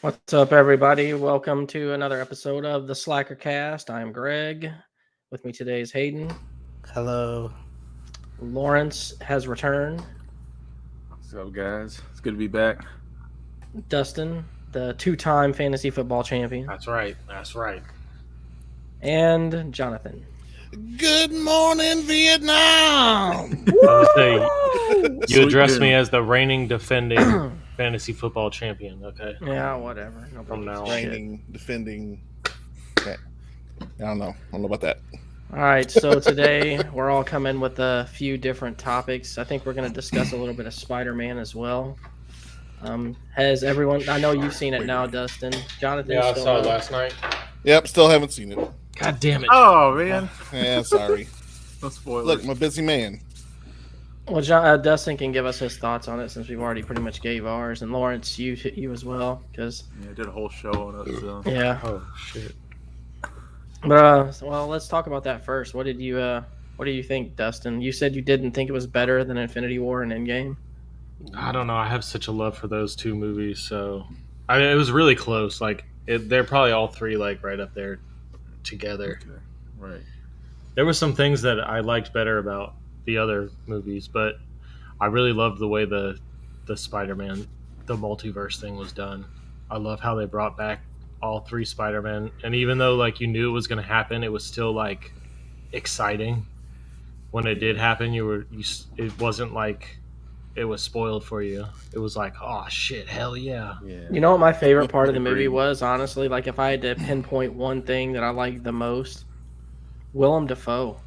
What's up, everybody? Welcome to another episode of the Slackercast. I'm Greg. With me today is Hayden. Hello. Lawrence has returned. What's up, guys? It's good to be back. Dustin, the two-time fantasy football champion. That's right. That's right. And Jonathan. Good morning, Vietnam. You address me as the reigning, defending fantasy football champion. Okay. Yeah, whatever. No From now on. Reigning, defending. Okay. I don't know about that. All right, so today we're all coming with a few different topics. I think we're going to discuss a little bit of Spider-Man as well. Has everyone? I know you've seen it now, Dustin. Jonathan. Yeah, I saw it last night. Yep, still haven't seen it. God damn it! Oh, man. Yeah, sorry. No spoilers. Look, I'm a busy man. Well, Dustin can give us his thoughts on it since we've already pretty much gave ours, and Lawrence, you as well, because I did a whole show on it. So. yeah. Oh shit! But well, let's talk about that first. What do you think, Dustin? You said you didn't think it was better than Infinity War and Endgame. I don't know. I have such a love for those two movies, so it was really close. They're probably all three right up there together. Okay. Right. There were some things that I liked better about the other movies, but I really loved the way the Spider-Man, the multiverse thing was done. I love how they brought back all three Spider-Men, and even though you knew it was going to happen, it was still exciting. When it did happen, it wasn't it was spoiled for you. It was oh shit, hell yeah. You know what my favorite part of the movie was, honestly? If I had to pinpoint one thing that I liked the most, Willem Dafoe.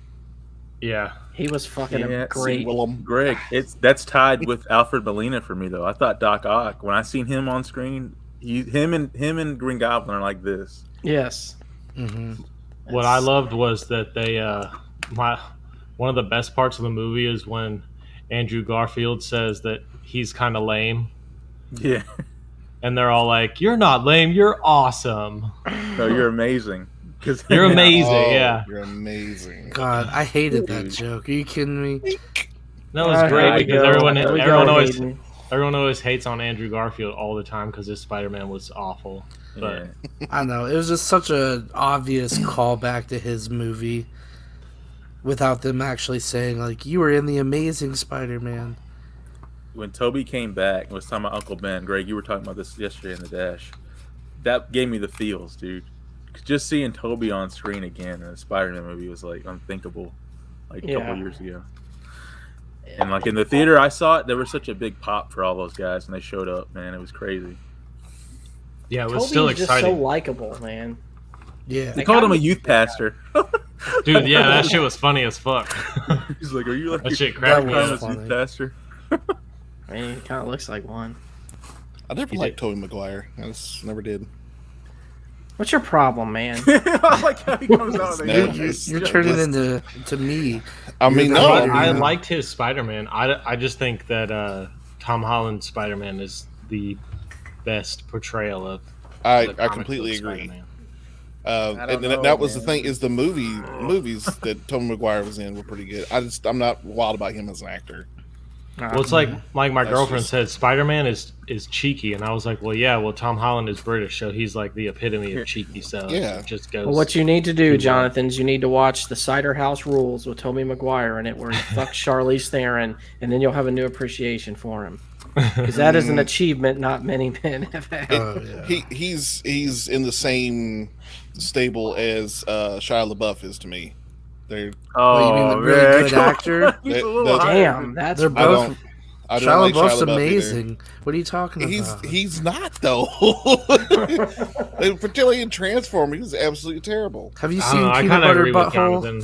Yeah. He was fucking great. Greg, that's tied with Alfred Molina for me though. I thought Doc Ock, when I seen him on screen, him and Green Goblin are like this. Yes. Mm-hmm. What I loved was that they one of the best parts of the movie is when Andrew Garfield says that he's kind of lame. Yeah. And they're all like, "You're not lame, you're awesome." No, you're amazing. You're amazing, yeah. You're amazing. God, I hated that joke. Are you kidding me? That was great because everyone always hates on Andrew Garfield all the time because his Spider-Man was awful. But yeah. I know. It was just such an obvious callback to his movie without them actually saying, you were in the Amazing Spider-Man. When Toby came back and was talking about Uncle Ben, Greg, you were talking about this yesterday in the Dash. That gave me the feels, dude. Just seeing Toby on screen again in a Spider-Man movie was unthinkable, a couple years ago. And in the theater I saw it, there was such a big pop for all those guys when they showed up. Man, it was crazy. Yeah, it was Toby's still just exciting. so likable, man. Yeah, They called him a youth pastor. Dude, yeah, that shit was funny as fuck. He's like, "Are you that shit cracked me up. youth pastor?" I mean, he kind of looks like one. I never liked Tobey Maguire. I just never did. What's your problem, man? I like how he comes out of you're turning into me. I mean, no. I liked his Spider-Man. I just think that Tom Holland's Spider-Man is the best portrayal of. I completely agree. And that was the thing is the movies that Tobey Maguire was in were pretty good. I'm not wild about him as an actor. Well, it's like my girlfriend said, Spider-Man is cheeky, and I was like, well, yeah, well, Tom Holland is British, so he's the epitome of cheeky, so it just goes. Well, what you need to do, Jonathan, is you need to watch the Cider House Rules with Tobey Maguire in it, where he fucks Charlize Theron, and then you'll have a new appreciation for him. Because that is an achievement not many men have had. He's in the same stable as Shia LaBeouf is to me. You mean the really good actor? Damn, they're both. I don't Shia LaBeouf's Shia LaBeouf amazing. Either. What are you talking about? He's not though. Particularly in Transformers, he was absolutely terrible. Have you seen I Peanut Butter agree with Butthole? Jonathan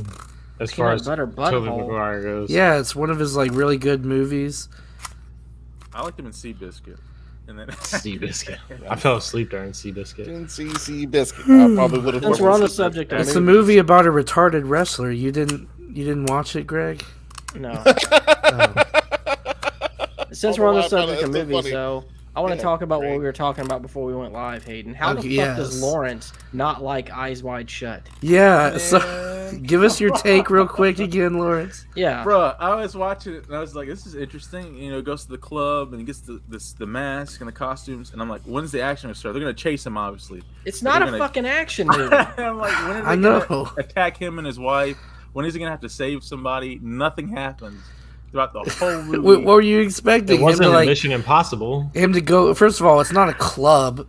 as far as Tobey Maguire goes. Yeah, it's one of his really good movies. I liked him in Seabiscuit. And then Seabiscuit. I fell asleep during Seabiscuit. Didn't see Seabiscuit. I probably would have. Since we're on the subject of It's a movie about a retarded wrestler. You didn't watch it, Greg? No. Oh. Since we're on the subject of movies, though, I want to talk about what we were talking about before we went live, Hayden. How the fuck does Lawrence not like Eyes Wide Shut? Yeah, so Give us your take real quick again, Lawrence. Yeah. Bro, I was watching it and I was like, "This is interesting." You know, he goes to the club and he gets the mask and the costumes, and I'm like, "When's the action gonna start?" They're gonna chase him, obviously. It's not a gonna- fucking action movie. I'm like, "When are I they know. gonna attack him and his wife? When is he gonna have to save somebody?" Nothing happens throughout the whole movie. What were you expecting? It Him wasn't to a like Mission Impossible. him to go? First of all, it's not a club.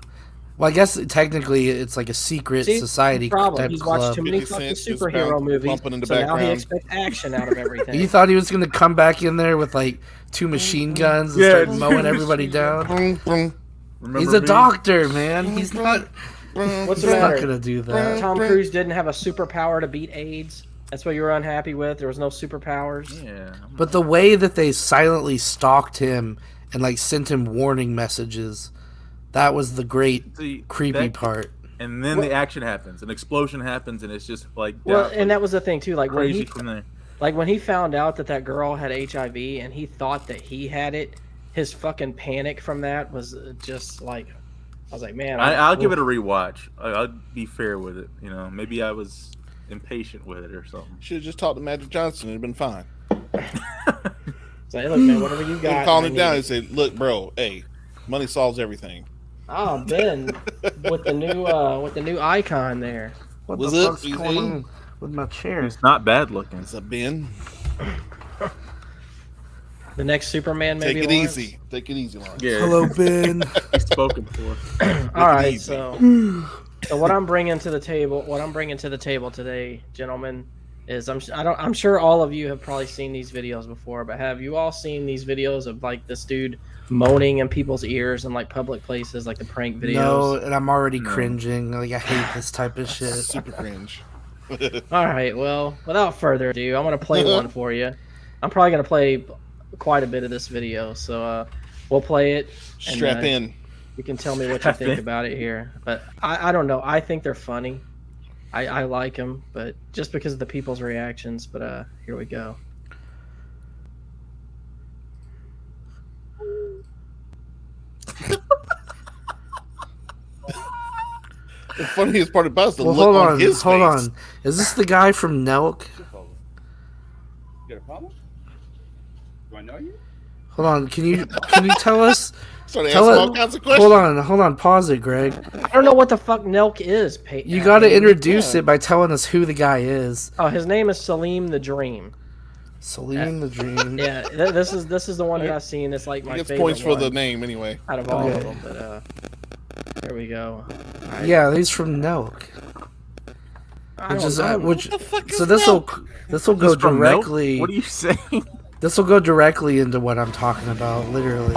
Well, I guess technically it's like a secret See, society problem. type He's watched club. too many 50 fucking Cent just superhero bound- movies, bumping in the so now he background. expects action out of everything. You thought he was gonna come back in there with like 2 machine guns and Yeah, start two mowing everybody machine down? Boom, boom, Remember He's a me? doctor, man. He's not. boom. What's the He's not matter? gonna do that. Tom Cruise didn't have a superpower to beat AIDS. That's what you were unhappy with. There was no superpowers. Yeah. But the way that they silently stalked him and like sent him warning messages, that was the great See, creepy that- part. And then the action happens, an explosion happens, and it's just like Well, down- and that was the thing too. Like when crazy he, from there. like when he found out that girl had HIV and he thought that he had it, his fucking panic from that was just like, I was like, man, I'll give it a rewatch. I'll be fair with it. You know, maybe I was impatient with it or something. Should have just talked to Magic Johnson. It'd been fine. Say, look, man, whatever you Got got. calm I it down need and say, "Look, bro, hey, money solves everything." Oh, Ben, with the new icon there. What Was the it? fuck's going on with my chair? It's not bad looking. It's a bin. The next Superman, maybe. Take it Lawrence? easy. Take it easy, Lawrence. Yeah, Hello, Ben. he's spoken for. All right, easy. so what I'm bringing to the table today, gentlemen, is I'm sure all of you have probably seen these videos before, but have you all seen these videos of like this dude moaning in people's ears in like public places, like the prank videos? No, and I'm already No. cringing. Like I hate this type of shit. Super cringe. All right, well, without further ado, I'm gonna play one for you. I'm probably gonna play quite a bit of this video, so we'll play it. and, Strap in. You can tell me what you think about it here, but I don't know. I think they're funny. I like them, but just because of the people's reactions. But here we go. The funniest part about it is the Well, look hold on on, his hold face. on. Is this the guy from Nelk? You got a problem? Do I know you? Hold on. Can you tell us? Started Tell asking it- all kinds of questions. Hold on. Pause it, Greg. I don't know what the fuck Nelk is. You got to introduce Yeah. it by telling us who the guy is. Oh, his name is Salim the Dream. Salim the Dream. Yeah, this is the one that I've seen. It's like He my gets favorite points for the one name anyway. out of all Okay. of them. But here we go. All right. Yeah, he's from Nelk. I Which don't is know. which. What the fuck is So this will go He's from Milk? directly. What are you saying? This will go directly into what I'm talking about. Literally.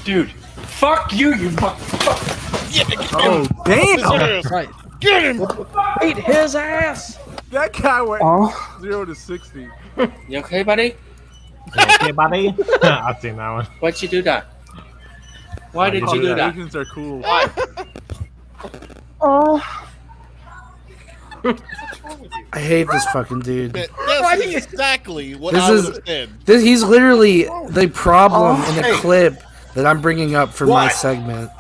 Dude, fuck you, you fuck. Oh damn! Serious. Right. Get him! Beat his ass. That guy went Oh, 0 to 60. you okay, buddy? Okay, buddy. I've seen that one. Why'd you do that? Why did Oh, you do the that? Asians are cool. Why? I hate this fucking dude. That's exactly what This I would is- have said. He's literally the problem in a clip that I'm bringing up for my What? segment.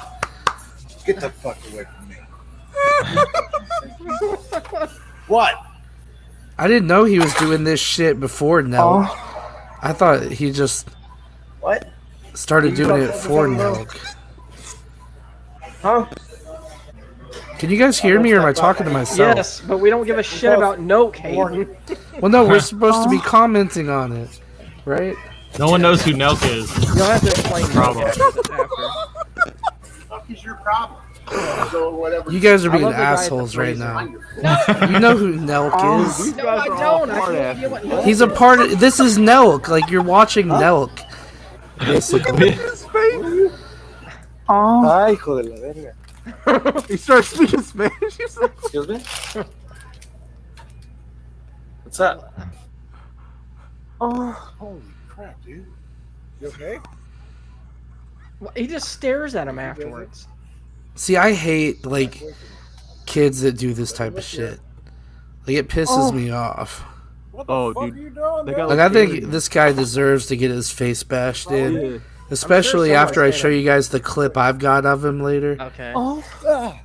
Get the fuck away from me. What? I didn't know he was doing this shit before Nelk. I thought he just What? started doing it for Nelk. Huh? Can you guys hear me or am I talking to myself? Yes, but we don't give a shit about Noke, Hayden. Well, no, we're supposed to be commenting on it, right? No one knows who Nelk is. You don't have to explain Problem. Noke after. Fuck is your problem? So whatever. You guys are I being love the guy at the assholes right freezer. now. You know who Nelk is? No, I don't. I can't get what Noke He's a part of. This is Nelk. Like you're watching Nelk, basically. Ay, hijo de la verga. He starts speaking Spanish. He's like, Excuse me? What's up? Holy crap, dude. You okay? He just stares at him afterwards. See, I hate like kids that do this type of shit. Like it pisses me off. What the Oh, fuck dude. are you doing, They bro? got Like I think this guy deserves to get his face bashed in. Yeah. Especially someone's after I hit show him. you guys the clip I've got of him later. Okay. Oh,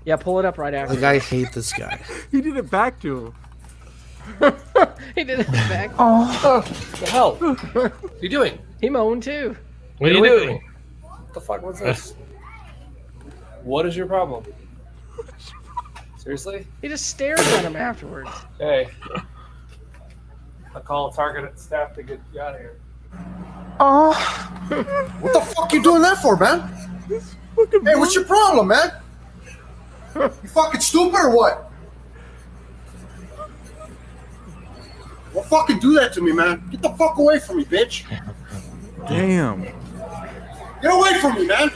Yeah, pull it up right after. Like, I hate this guy. He did it back to him. He did it back. The hell? What are you doing? He moaned too. What are you doing? What the fuck was this? What is your problem? Seriously? He just stared at him afterwards. Hey. I call target staff to get you out of here. What the fuck you doing that for, man? Hey, what's your problem, man? You fucking stupid or what? Don't fucking do that to me, man. Get the fuck away from me, bitch. Damn. Get away from me, man.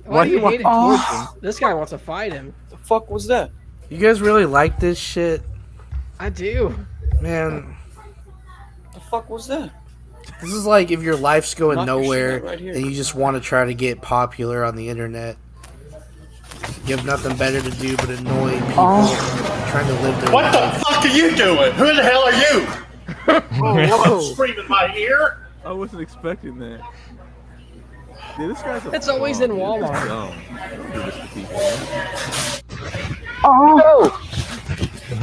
Why do you hate it? This guy wants to fight him. The fuck was that? You guys really like this shit? I do. Man, The fuck was that? this is like if your life's going Knock your shit nowhere out right here. and you just want to try to get popular on the internet. You have nothing better to do but annoy people trying to live their What life. the fuck are you doing? Who the hell are you? Whoa. Screaming in my ear? I wasn't expecting that. Dude, this guy's a It's always in dude. This is Walmart. dumb. Don't do this to people, man.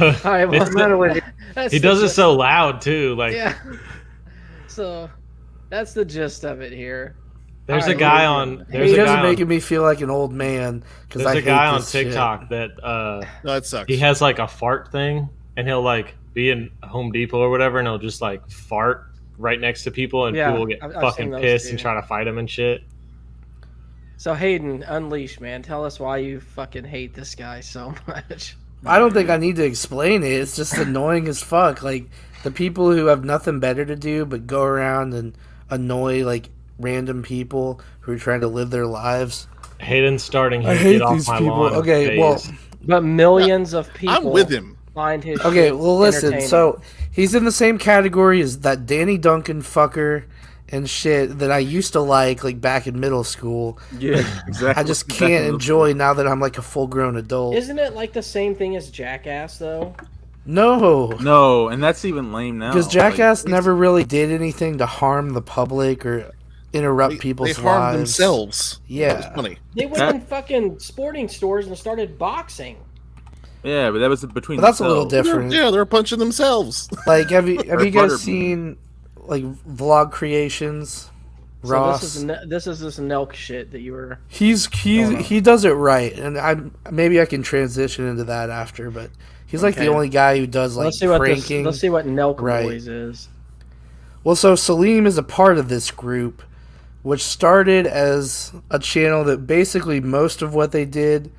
All right, what's the matter with you? He does it so loud too. Like Yeah. So, that's the gist of it here. there's All a right, guy what on. are There's He a doesn't guy making on. me feel like an old man because There's I a guy hate on this shit. TikTok that No, that sucks. he has like a fart thing, and he'll like be in Home Depot or whatever, and he'll just like fart right next to people, and Yeah, people will get I've seen fucking those pissed too. and try to fight him and shit. So Hayden, unleash, man. Tell us why you fucking hate this guy so much. I don't think I need to explain it. It's just annoying as fuck. Like, the people who have nothing better to do but go around and annoy, like, random people who are trying to live their lives. Hayden's starting his I hate get off these my people. lawn Okay, phase. well, But millions of people I'm with him. find his okay, shit well, listen. entertaining. So, he's in the same category as that Danny Duncan fucker and shit that I used to like back in middle school. Yeah, exactly. I just can't enjoy now that I'm, like, a full-grown adult. Isn't it like the same thing as Jackass though? No. No, and that's even lame now. Because Like, Jackass never really did anything to harm the public or interrupt people's They harmed lives. themselves. Yeah. That was funny. They went in fucking sporting stores and started boxing. yeah, but that was between. But that's a little themselves. different. Yeah, they're punching themselves. Like, have you Or guys Butterbean. seen like vlog creations? Ross, So this is this Nelk shit that you were. he does it right, and maybe I can transition into that after. But he's like the Okay. only guy who does like Let's see what pranking. let's see what Nelk Right. Boys is. Well, so Salim is a part of this group, which started as a channel that basically most of what they did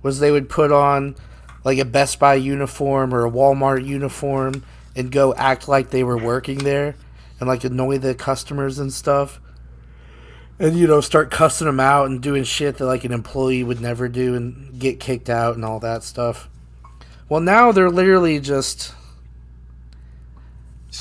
was they would put on like a Best Buy uniform or a Walmart uniform and go act like they were working there and like annoy the customers and stuff. And, you know, start cussing them out and doing shit that like an employee would never do and get kicked out and all that stuff. Well, now they're literally just...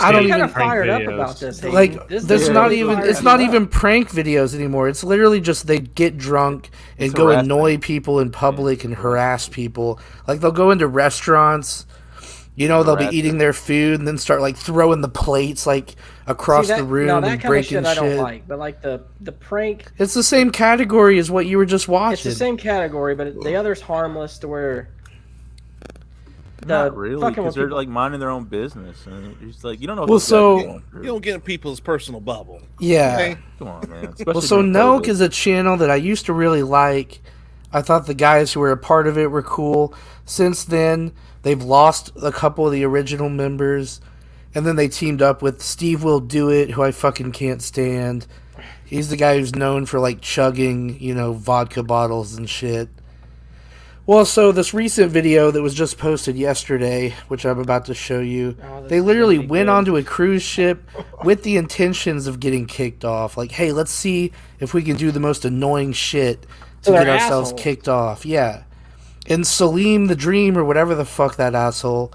I don't I'm kind even of fired up videos. about this. Hayden. like This there's is not really even fired it's not me even up. prank videos anymore. It's literally just they get drunk and It's go harassment. annoy people in public and harass people. Like they'll go into restaurants, you know, they'll be Harass eating them. their food and then start like throwing the plates like across See, that, the room no, that and kind of breaking shit I don't shit. like. But like the prank, It's the same category as what you were just watching. it's the same category, but the other's harmless to where. Not really, fucking because with they're people- like minding their own business, and it's like you don't know. Well, what those guys so- are going through. You don't get in people's personal bubble. Yeah. Okay? Come on, man. Well, Especially so during Nelk COVID. is a channel that I used to really like. I thought the guys who were a part of it were cool. Since then, they've lost a couple of the original members. And then they teamed up with Steve Will Do It, who I fucking can't stand. He's the guy who's known for, like, chugging, you know, vodka bottles and shit. Well, so this recent video that was just posted yesterday, which I'm about to show you, Oh, this they is literally gonna be went good. onto a cruise ship with the intentions of getting kicked off. Like, hey, let's see if we can do the most annoying shit to So they're get ourselves assholes. kicked off. Yeah. And Salim the Dream, or whatever the fuck that asshole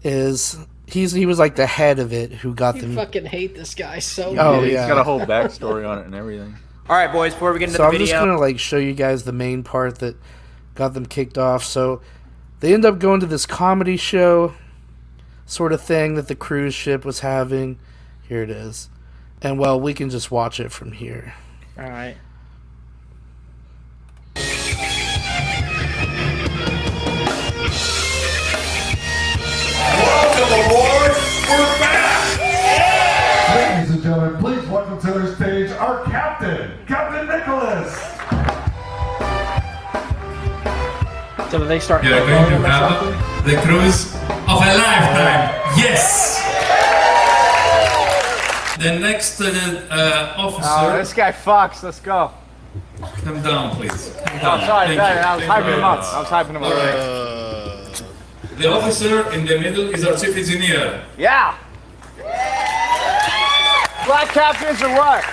is, he was like the head of it who got You them. fucking hate this guy so Oh, much. He's yeah. got a whole backstory on it and everything. All right, boys. Before we get into So the I'm video, just gonna like show you guys the main part that got them kicked off. So they end up going to this comedy show sort of thing that the cruise ship was having. Here it is. And well, we can just watch it from here. All right. Welcome aboard. We're back. Ladies and gentlemen, please welcome to the stage our captain, Captain Nicholas. So do they start? You are going to have the cruise of a lifetime. Yes. The next officer. Oh, this guy fucks. Let's go. Come down, please. Come Oh, down. sorry. Thank you. I was hyping him up. I was hyping him up. The officer in the middle is our chief engineer. Yeah. Black captains or what?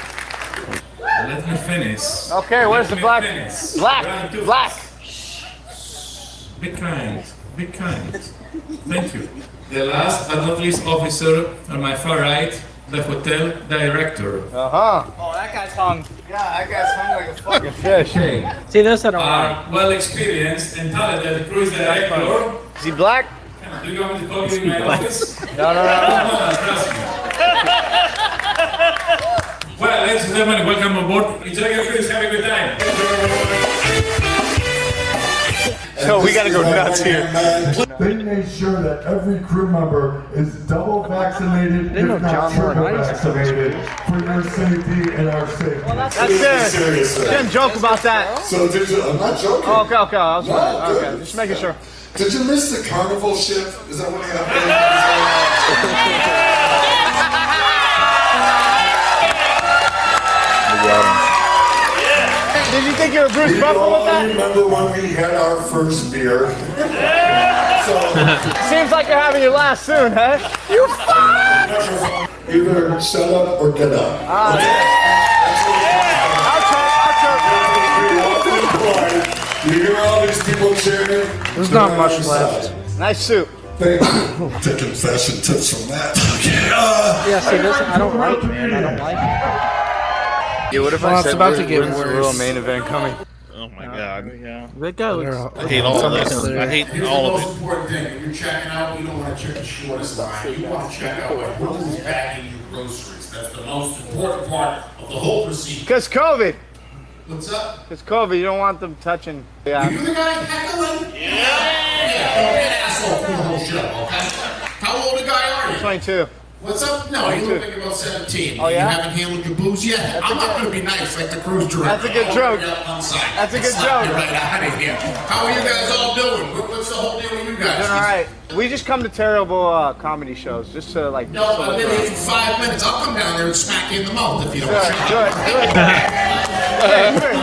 Let me finish. Okay, where's the Let me black? finish. Black. Run too Black. fast. Be kind. Be kind. Thank you. The last but not least officer on my far right, the hotel director. Oh, that guy's hung. Yeah, that guy's hung like a fucking fish. See this? I don't like. Well experienced and talented cruise director. Is he black? Do you want me to call you in my office? No. Trust me. Well, ladies and gentlemen, welcome aboard. Enjoy your cruise. Have a good time. So we gotta go nuts here. They made sure that every crew member is double vaccinated, didn't know if not John triple Laurinaitis was vaccinated, for your safety and our safety. That's it. Didn't joke about that. So did you? I'm not joking. Oh, okay. I was No, good. okay. Just making sure. Did you miss the carnival ship? Is that what happened? Did you think you were Bruce You Buffalo all with that? remember when we had our first beer? Seems like you're having your last soon, huh? You fuck! Either shut up or get up. I'll You hear all these people cheering? There's not much left. Nice soup. Thank you. Taking fashion tips from that. Yeah, see this? I don't like, man. I don't like it. Yeah, what if Well, it's about to get when's the worse. real main event coming? Oh my god. There it goes. I hate all of this. I hate Here's all the of most it. important thing. When you're checking out, you don't want to check the shortest line. You want to check out what who's bagging your groceries. That's the most important part of the whole procedure. Because COVID. What's up? Because COVID, you don't want them touching. Yeah. You the guy heckling? Yeah. Don't be an asshole through the whole show, okay? How old a guy are you? 22. What's up? No, you look like about 17. Oh, yeah? You haven't handled your booze yet? I'm not going to be nice like the cruise director. That's a good joke. That's a good Slap you joke. right out of here. How are you guys all doing? What's the whole deal with you guys? Doing all right. We just come to terrible comedy shows, just to like. No, I've been here for 5 minutes. I'll come down there and smack you in the mouth if you don't Good, shut up. good, good.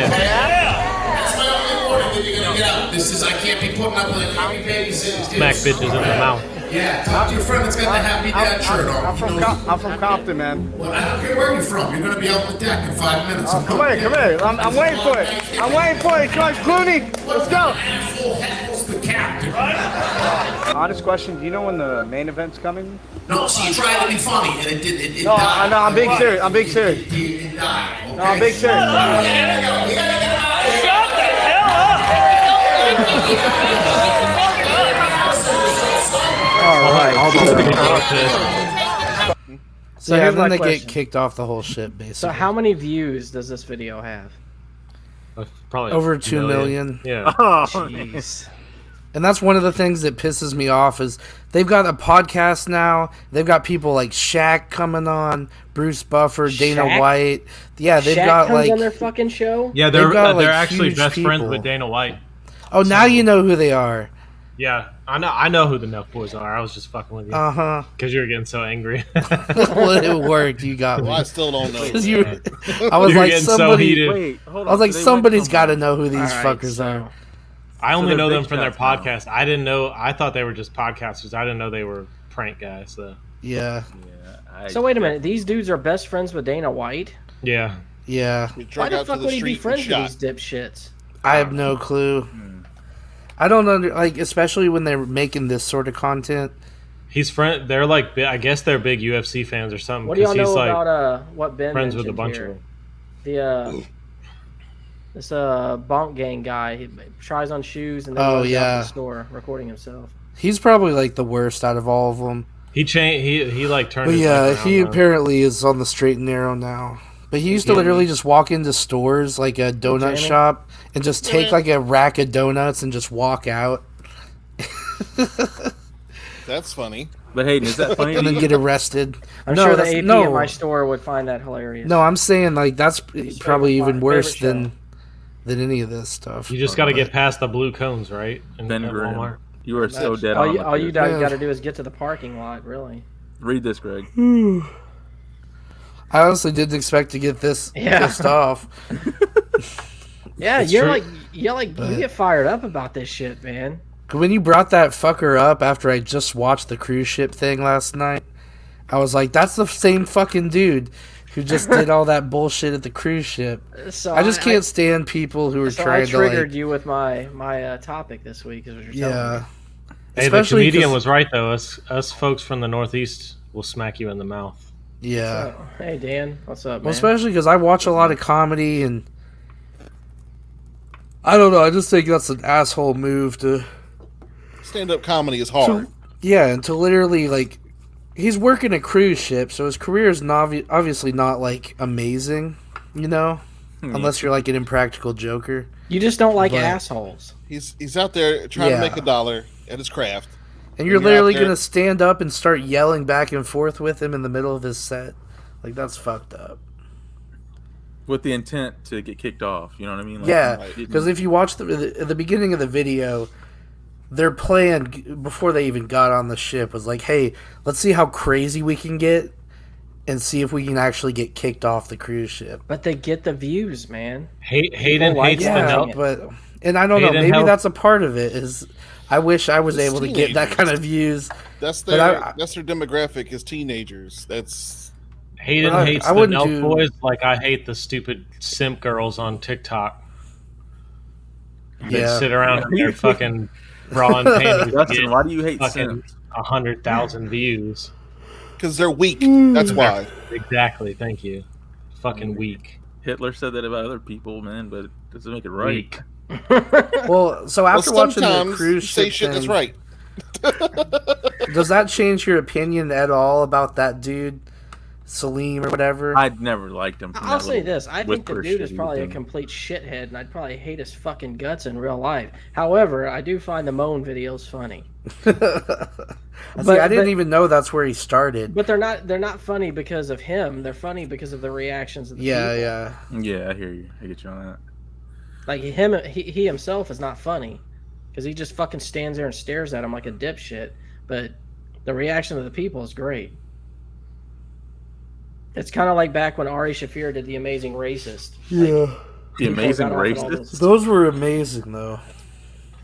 That's my only warning that you're gonna get out. This is I can't be putting up with it. I can't be babysitting kids. Smack bitches in the mouth. Yeah, talk to your friend that's got the happy dad shirt on. I'm from Compton, man. Well, I don't care where you're from. You're gonna be out on the deck in 5 minutes. Come here. I'm waiting for it. I'm waiting for it. George Clooney, let's go. Asshole heckles the captain. Honest question, do you know when the main event's coming? No, see, you tried to be funny, and it did. It No, died. I'm being serious. I'm being serious. It died. Okay? No, I'm being serious. We gotta get out of here. So Yeah, here's and then my they question. get kicked off the whole ship, So basically. how many views does this video have? Probably Over 2 million. Yeah. Jeez. And that's one of the things that pisses me off is they've got a podcast now. They've got people like Shaq coming on, Bruce Buffer, Dana Shaq? White. Yeah, they've Shaq got comes like on their fucking show? Yeah, They've got, they're like, actually huge best friends people. with Dana White. oh, now you know who they are. Yeah, I know who the Nelk Boys are. I was just fucking with you Uh huh. because you were getting so angry. Well, it worked. You got me. Well, I still don't know. 'Cause you, I was You're like getting so somebody. heated. Wait, hold on. I was like So they somebody's went got to from- know who these All right, fuckers so- are. I only they're know them big from their shots now. podcast. I didn't know. I thought they were just podcasters. I didn't know they were prank guys. So Yeah, So wait a minute. These dudes are best friends with Dana White? yeah, yeah. We Why drug the out to fuck the would he be street and friends with shot. these dipshits? I have no clue. I don't like, especially when they're making this sort of content. he's friend. They're like, I guess they're big UFC fans or something. What do y'all 'cause know he's like about what Ben friends with a mentioned bunch here? of them. This bonk gang guy. He tries on shoes and then Oh, goes out yeah. to the store recording himself. He's probably like the worst out of all of them. He changed. He like turned. But his yeah, life around, he though. apparently is on the straight and narrow now. But he used to literally just walk into stores, like a donut Jamie? shop, and just take like a rack of donuts and just walk out. That's funny. But Hayden, is that funny? And then get arrested. I'm No, sure the that's- AP no. in my store would find that hilarious. No, I'm saying like that's probably favorite even worse show. than any of this stuff. You just got to get past the blue cones, right? Ben at Grimm. Walmart. You are so dead all on. you, with all you this. got to do is get to the parking lot, really. Read this, Greg. I honestly didn't expect to get this pissed off. Yeah, It's you're true. like you get fired up about this shit, man. When you brought that fucker up after I just watched the cruise ship thing last night, I was like, that's the same fucking dude who just did all that bullshit at the cruise ship. So I just can't stand people who are So trying I to triggered like. you with my topic this week, is what you're telling Yeah. me. Hey, the Especially comedian 'cause- was right though. Us folks from the Northeast will smack you in the mouth. Yeah. So, hey Dan, what's up, Well, man? especially because I watch a lot of comedy and I don't know. I just think that's an asshole move to. Stand-up comedy is hard. Yeah, and to literally like, he's working a cruise ship, so his career is obviously not like amazing, you know, unless you're like an impractical joker. You just don't like But- assholes. He's out there trying Yeah. to make a dollar at his craft. And you're out literally there- gonna stand up and start yelling back and forth with him in the middle of his set, like that's fucked up. With the intent to get kicked off. You know what I mean? Like, Yeah, like, because if you watch at the beginning of the video, their plan before they even got on the ship was like, "Hey, let's see how crazy we can get, and see if we can actually get kicked off the cruise ship." But they get the views, man. Hayden like hates the yeah, no. But and I don't know, Hayden maybe helped- that's a part of it. Is I wish I was It's able to get that teenagers. kind of views. That's But their demographic is teenagers. That's Hayden I- hates I the wouldn't Nelk do- boys like I hate the stupid simp girls on TikTok. They Yeah. sit around in their fucking bra and panties. Dustin, and why do you hate fucking simps? 100,000 views. because they're weak. That's why. Exactly. Thank you. Fucking weak. Hitler said that about other people, man, but it doesn't make it right. Weak. Well, so Well, after watching the sometimes cruise you say ship shit that's thing, right. does that change your opinion at all about that dude, Salim or whatever? I'd never liked him. From I'll that say little this: I think the whisper dude is shit he probably a was doing. complete shithead, and I'd probably hate his fucking guts in real life. However, I do find the Moan videos funny. See, I didn't even know that's where he started. But they're not funny because of him. They're funny because of the reactions of the Yeah, people. yeah. Yeah, I hear you. I get you on that. Like he himself is not funny because he just fucking stands there and stares at him like a dipshit. But the reaction of the people is great. It's kind of like back when Ari Shaffir did The Amazing Racist. Yeah. The Amazing got off on all Racist. those- Those were amazing, though.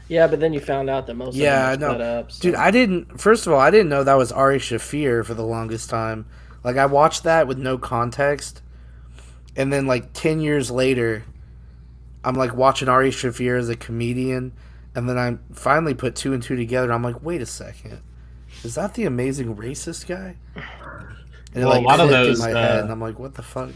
Yeah, but then you found out that most Yeah, I of them know. were split up. So. Dude, I didn't. First of all, I didn't know that was Ari Shaffir for the longest time. Like, I watched that with no context. And then, like, 10 years later, I'm, like, watching Ari Shaffir as a comedian. And then I finally put two and two together. I'm like, wait a second. Is that the Amazing Racist guy? And Well, it, a lot of clicked those, in my head. And I'm like, what the fuck?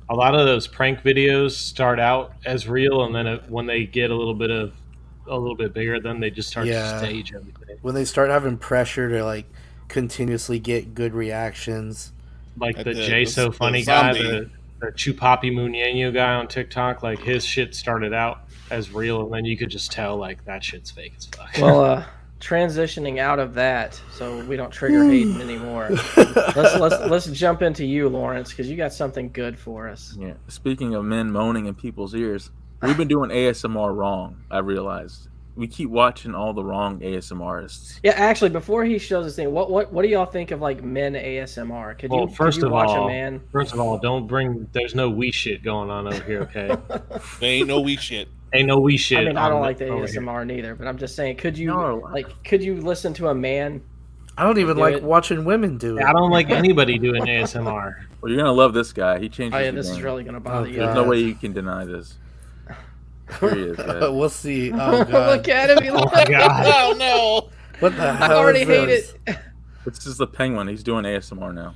A lot of those prank videos start out as real, and then when they get a little bit bigger, then they just start to stage everything. When they start having pressure to, like, continuously get good reactions. Like the the- Jay the- So the Funny guy, zombie. the Chupapi Muñeño guy on TikTok, like his shit started out as real, and then you could just tell like that shit's fake as fuck. Well, transitioning out of that, so we don't trigger Hayden anymore. let's jump into you, Lawrence, because you got something good for us. Yeah. Speaking of men moaning in people's ears, we've been doing ASMR wrong. I realized we keep watching all the wrong ASMRists. Yeah, actually, before he shows us thing, what do y'all think of like men ASMR? Could you First could you of watch all, a man? don't bring. There's no we shit going on over here, okay? They ain't no weak shit. Ain't no we shit. I mean, I don't on like the over here. ASMR neither, but I'm just saying, could you No. could you listen to a man? I don't even Do like it. watching women do it. I don't like anybody doing ASMR. Well, you're gonna love this guy. He changed. Oh yeah, the this is game. really gonna bother you. There's no way you can deny this. Here he is, guys. We'll see. Oh, God. Look at him. He Oh my god. Oh no! What the I hell already is hate this? it. This is the Penguin. He's doing ASMR now.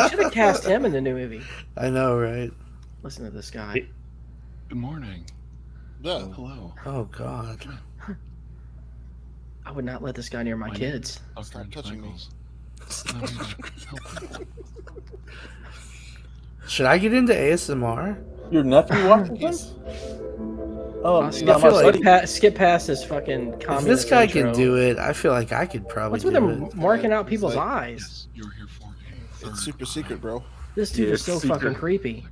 Should have cast him in the new movie. I know, right? Listen to this guy. Good morning. Yeah. Hello. Oh, God. I would not let this guy near my kids. Stop touching me. Should I get into ASMR? Your nephew watches this? Oh, Skip past this fucking If communist this guy intro. can do it, I feel like I could probably What's with do him it. marking out people's eyes? It's super secret, bro. This dude Yeah, is so it's secret. fucking creepy.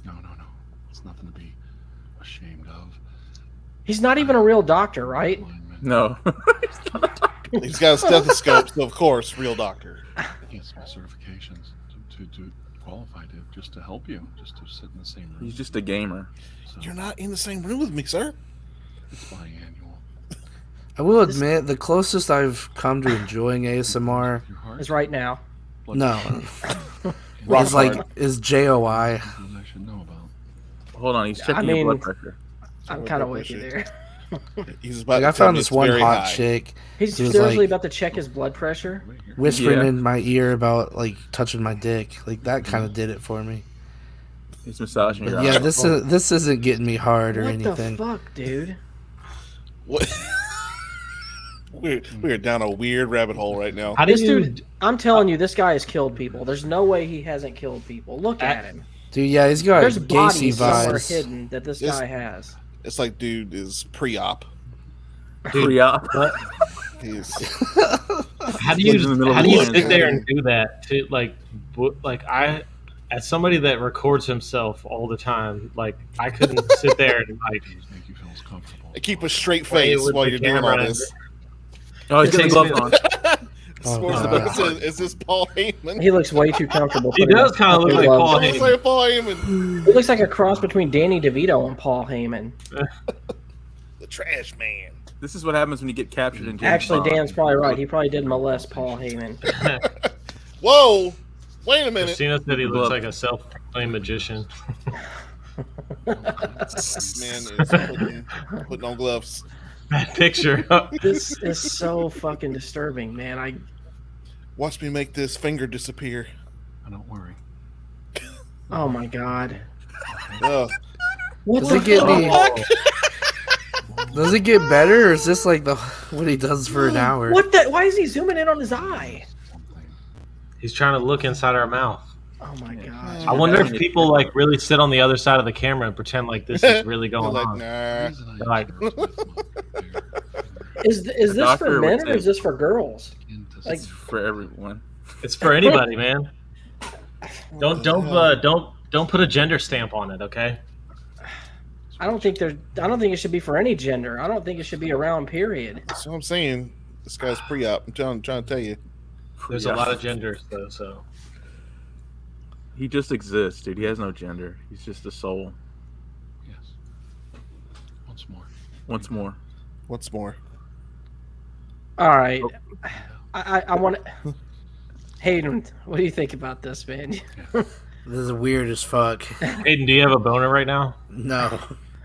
No. It's nothing to be ashamed of. He's not even a real doctor, right? No. He's got a stethoscope, so of course, real doctor. He has my certifications to qualify just to help you, just to sit in the same room. He's just a gamer. So You're not in the same room with me, sir. it's biannual. I will admit, the closest I've come to enjoying ASMR Your heart. Is right now. is like is JOI. Something I should know about. Hold on, he's checking mean- your blood pressure. I'm kind of with you there. He's about Like to I tell found me this it's one very hot high. chick He's He was seriously like- about to check his blood pressure. whispering Yeah. in my ear about like touching my dick. Like that kind of did it for me. He's massaging your But yeah, eyes. this isn't getting me hard or What anything. the fuck, dude? What? We're down a weird rabbit hole right now. How do This you? dude, I'm telling you, this guy has killed people. There's no way he hasn't killed people. Look at him. Dude, yeah, he's got There's Gacy bodies somewhere vibes. hidden that this This- guy has. It's like dude is pre-op. Pre-op. He's How do He's in the middle of you war. sit there and do that? To like I, as somebody that records himself all the time, like I couldn't sit there and like Make you feel as comfortable. keep a straight Play face with while the you're doing all camera this. Oh, he's It getting takes gloves me- on. Oh, Sports God. is this Paul Heyman? He looks way too comfortable. He putting does on kind of look like gloves. Paul Looks Heyman. like Paul Heyman, He looks like a cross between Danny DeVito and Paul Heyman. the trash man. This is what happens when you get captured in James Actually, Bond. Dan's probably right. He probably did molest Paul Heyman. Whoa! Wait a minute. Christina said he looks like a self-proclaimed magician. This man is putting on gloves. That picture. This is so fucking disturbing, man. Watch me make this finger disappear. Don't worry. Oh my god. Does the it get fuck? me? Does it get better, or is this like the what he does for an hour? What the? Why is he zooming in on his eye? He's trying to look inside our mouth. Oh my god. I wonder if people like really sit on the other side of the camera and pretend like this is really going Like, on. nah. They're like, Is this doctor for would men or say- is this for girls? Like, It's for everyone. it's for anybody, man. Don't put a gender stamp on it, okay? I don't think it should be for any gender. I don't think it should be around. Period. That's what I'm saying. This guy's pre-op. I'm trying to tell you. There's a lot of genders though, so He just exists, dude. He has no gender. He's just a soul. Yes. Once more. Once more. What's more? All right. I want to. Hayden, what do you think about this, man? This is weird as fuck. Hayden, do you have a boner right now? No.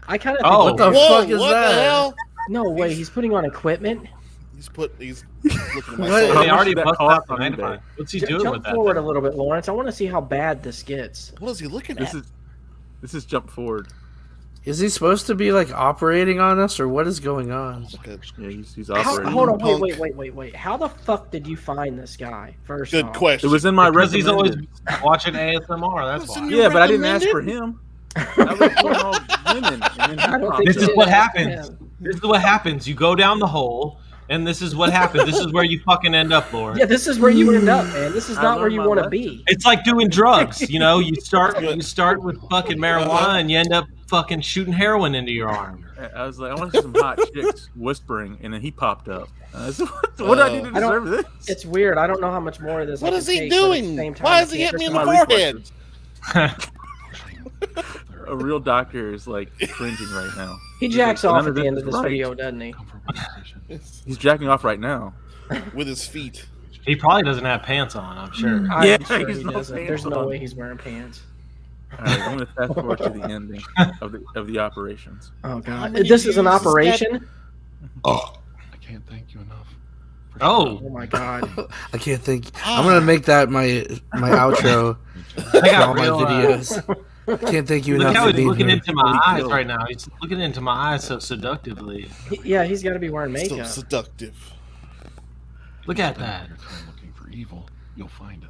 I kind of. Oh, What the Whoa! fuck is What that? the hell? No way. He's putting on equipment. He's looking at my What? soul. How They much already did that busted cost out the on magnifying. eBay? What's he doing with Jump that? forward thing? a little bit, Lawrence. I want to see how bad this gets. What is he looking at? This is jump forward. Is he supposed to be like operating on us, or what is going on? Yeah, he's How, operating. hold on, Punk. wait. How the fuck did you find this guy? First Good off? question. It was in my Because he's always recommended. watching ASMR. That's Listen, why. you- Yeah, but I didn't ask for recommended? him. I was going all women. And then I he don't popped think This up. is did what ask happens. him. This is what happens. You go down the hole, and this is what happens. This is where you fucking end up, Lord. Yeah, this is where you end up, man. This is I not where learned you my want to lesson. be. It's like doing drugs. You know, you start with fucking marijuana, and you end up fucking shooting heroin into your arm. I was like, I want to see some hot chicks whispering, and then he popped up. I was like, what did I do to I don't- deserve this? It's weird. I don't know how much more of this. What I is can he take, but at the doing? same time, Why I is he can't hitting me in trust the my forehead? A real doctor is like cringing right now. He jacks None off of at the this end is of this right. video, doesn't he? Comfortable position. He's jacking off right now. With his feet. He probably doesn't have pants on. I'm sure. I'm Yeah, sure he's he no doesn't. pants There's no on. way he's wearing pants. All right, I'm going to fast forward to the ending of the operations. Oh god, many this is an views is that? operation. I can't thank you enough. Oh, Oh my god. I can't think. I'm gonna make that my outro I for all got my real. videos. I can't thank you Look enough how for he's being looking here. into my eyes right now. He's looking into my eyes so seductively. Yeah, he's got to be wearing So makeup. seductive. Look at that. Your time looking for evil, you'll find it.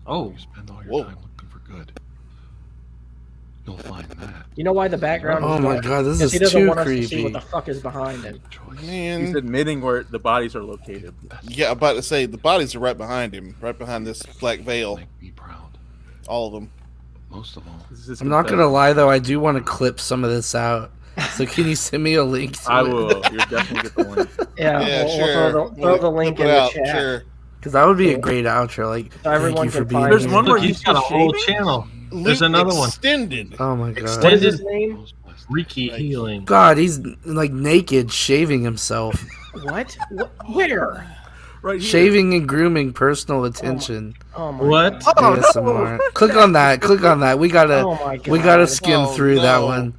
Oh. You spend all your Whoa. time looking for good, you'll find that. You know why the background? Oh is my dark? god, this Because he is doesn't too want us to see creepy. what the fuck is behind him. Man, He's admitting where the bodies are located. yeah, I'm about to say the bodies are right behind him, right behind this black veil. Make me proud. All of them. Most of all, I'm not gonna lie though, I do want to clip some of this out. So can you send me a link to I it? will. You're definitely get the link. Yeah, Yeah, we'll sure. throw the link in Clip it the out, chat. Sure. Because that would be a great outro. Like, So thank everyone you for can being find There's here. one where Look, he's got a whole channel. There's Luke another one. Extended. Oh my god. What is his Extended name? Reiki healing. God, he's like naked, shaving himself, What? Where? Right here. shaving and grooming personal attention. Oh my What? God. ASMR. Click on that. Click on that. We gotta. Oh my God. We gotta skim Oh, through that no. one.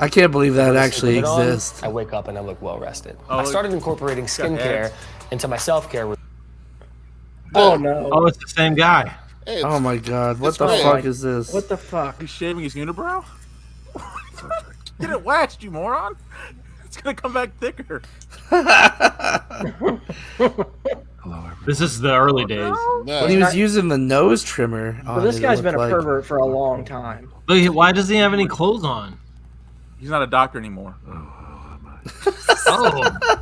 I can't believe that actually Put it on, exists. I wake up and I look well rested. Oh, I started incorporating skincare into my self-care. Oh no. Oh, it's the same guy. Hey, Oh my god, what it's the great. fuck is this? What the fuck? He's shaving his unibrow? Get it waxed, you moron! It's gonna come back thicker. hello everyone. This is the early days. no. He was using the nose trimmer. Well, on this it, it guy's looked been a like. pervert for a long time. Look, why doesn't he have any clothes on? He's not a doctor anymore. Oh,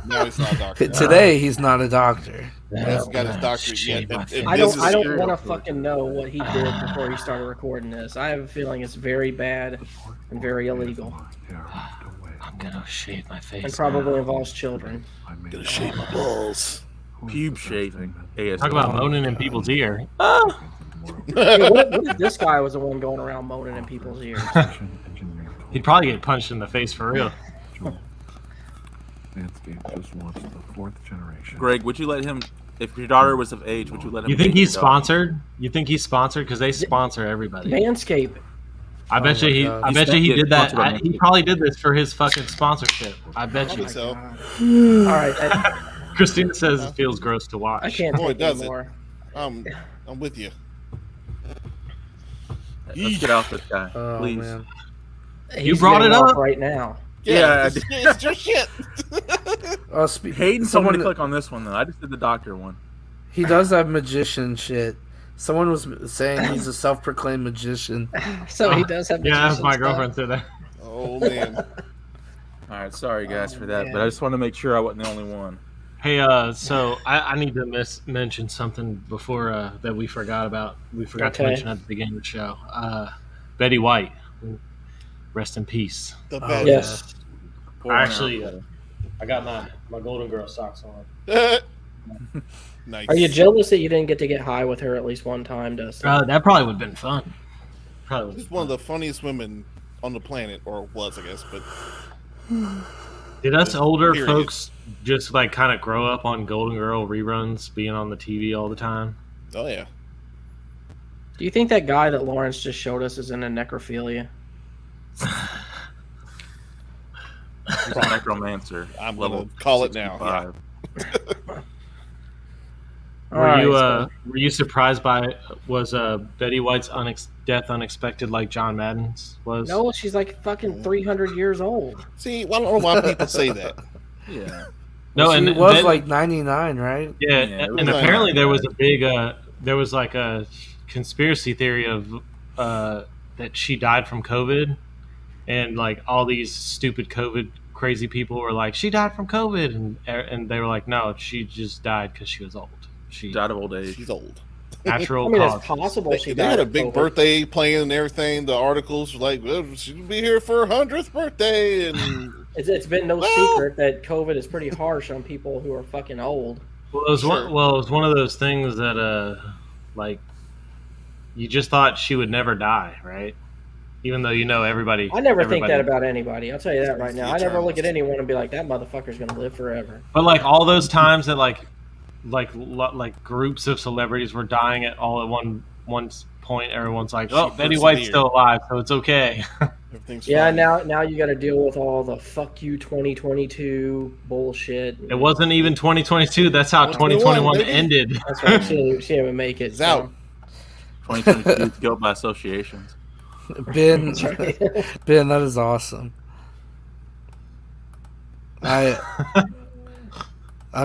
No, he's not a doctor. Today he's not a doctor. He hasn't got his doctorate yet. I don't want to fucking know what he did before he started recording this. I have a feeling it's very bad and very illegal, I'm gonna shave my face. and probably involves children. Gonna shave my balls. Pube shaving. Talk about moaning in people's ear. Hey, what if this guy was the one going around moaning in people's ears? He'd probably get punched in the face for real. Landscape just wants the 4th generation. Greg, would you let him, if your daughter was of age, would you let him? You think date he's your daughter? sponsored? You think he's sponsored? Because they sponsor everybody. Manscaped. I bet you he. God. I bet you he did that. Sponsored by He probably did this for his fucking sponsorship. I bet you. So, All right, Christina says it feels gross to watch. I can't boy, take does it. anymore. I'm with you. Let's get off this guy, Oh please. man. You He's brought getting it off up? right now. Yeah, it's your shit. Oh, Hayden told me someone to click on this one though. I just did the doctor one. he does have magician shit. Someone was saying he's a self-proclaimed magician. So he does have. Yeah, that's magician my stuff. girlfriend said that. Oh man. All right, sorry guys for that, man. but I just want to make sure I wasn't the only one. Hey, so I need to mention something before that we forgot about. We forgot to Okay. mention at the beginning of the show. Betty White, rest in peace. The Oh, bad. Yes. I actually, I got my Golden Girl socks on. Nice. Are you jealous that you didn't get to get high with her at least one time, Dustin? That probably would have been fun. Probably She's was one of the funniest women on the planet, or was, I guess. But Did us older Period. folks just like kind of grow up on Golden Girl reruns, being on the TV all the time? oh yeah, Do you think that guy that Lawrence just showed us is into necrophilia? He's a necromancer. I'm level gonna call it now. Yeah. 65. Were you surprised by was Betty White's death unexpected like John Madden's was? No, she's like fucking 300 years old. See, I don't know why people say that. Yeah. No, she and was then- like 99, right? Yeah, Yeah, it and was apparently like- there was a big there was like a conspiracy theory of that she died from COVID, and like all these stupid COVID crazy people were like, she died from COVID, and they were like, no, she just died because she was old. She Died of old age. She's old. natural I mean, cause. it's possible she They died had a of big COVID. birthday playing and everything. The articles were like, well, she'll be here for her 100th birthday, and It's been no Well- secret that COVID is pretty harsh on people who are fucking old. Well, it was Sure. it was one of those things that like you just thought she would never die, right? Even though everybody. I never think everybody- that about anybody. I'll tell you that right now. I never Eternals. look at anyone and be like, that motherfucker's gonna live forever. But like all those times that like groups of celebrities were dying at all at one point, everyone's like, "Oh, She Betty White's persevered. still alive, so it's okay." everything's Yeah, fine. now you got to deal with all the fuck you 2022 bullshit. It wasn't even 2022. That's how 2021 baby. ended. That's why she didn't even make it. It's out. 2022 guilt by associations. Ben, That's right. Ben, that is awesome. I've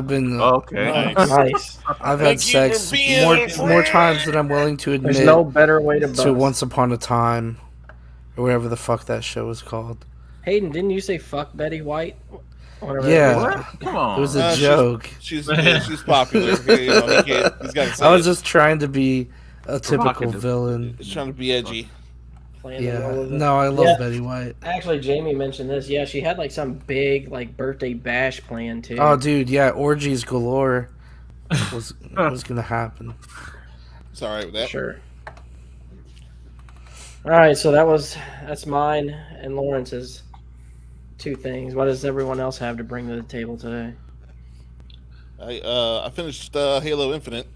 been Okay. Nice. I've Thank had sex you for being more times than I'm willing to admit. There's no better way to bust. To Once Upon a Time, or whatever the fuck that show was called. Hayden, didn't you say fuck Betty White? Yeah, Come on. it was a joke. She's popular. He's got to I was just trying to be a typical villain. He's trying to be edgy. Yeah, no, I love Betty White. Actually, Jamie mentioned this. Yeah, she had like some big like birthday bash plan too. Oh, dude, yeah, orgies galore was gonna happen. Sorry with that. Sure. All right, so that's mine and Lawrence's two things. What does everyone else have to bring to the table today? I finished Halo Infinite.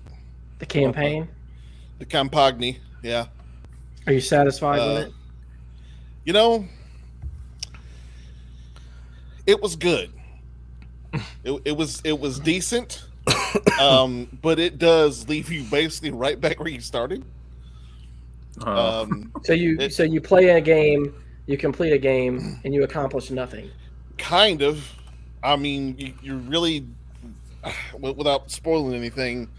The campaign. The Campagni, yeah. Are you satisfied with it? You know, it was good. It was decent, but it does leave you basically right back where you started. So you play a game, you complete a game, and you accomplish nothing. Kind of. I mean, you really, without spoiling anything,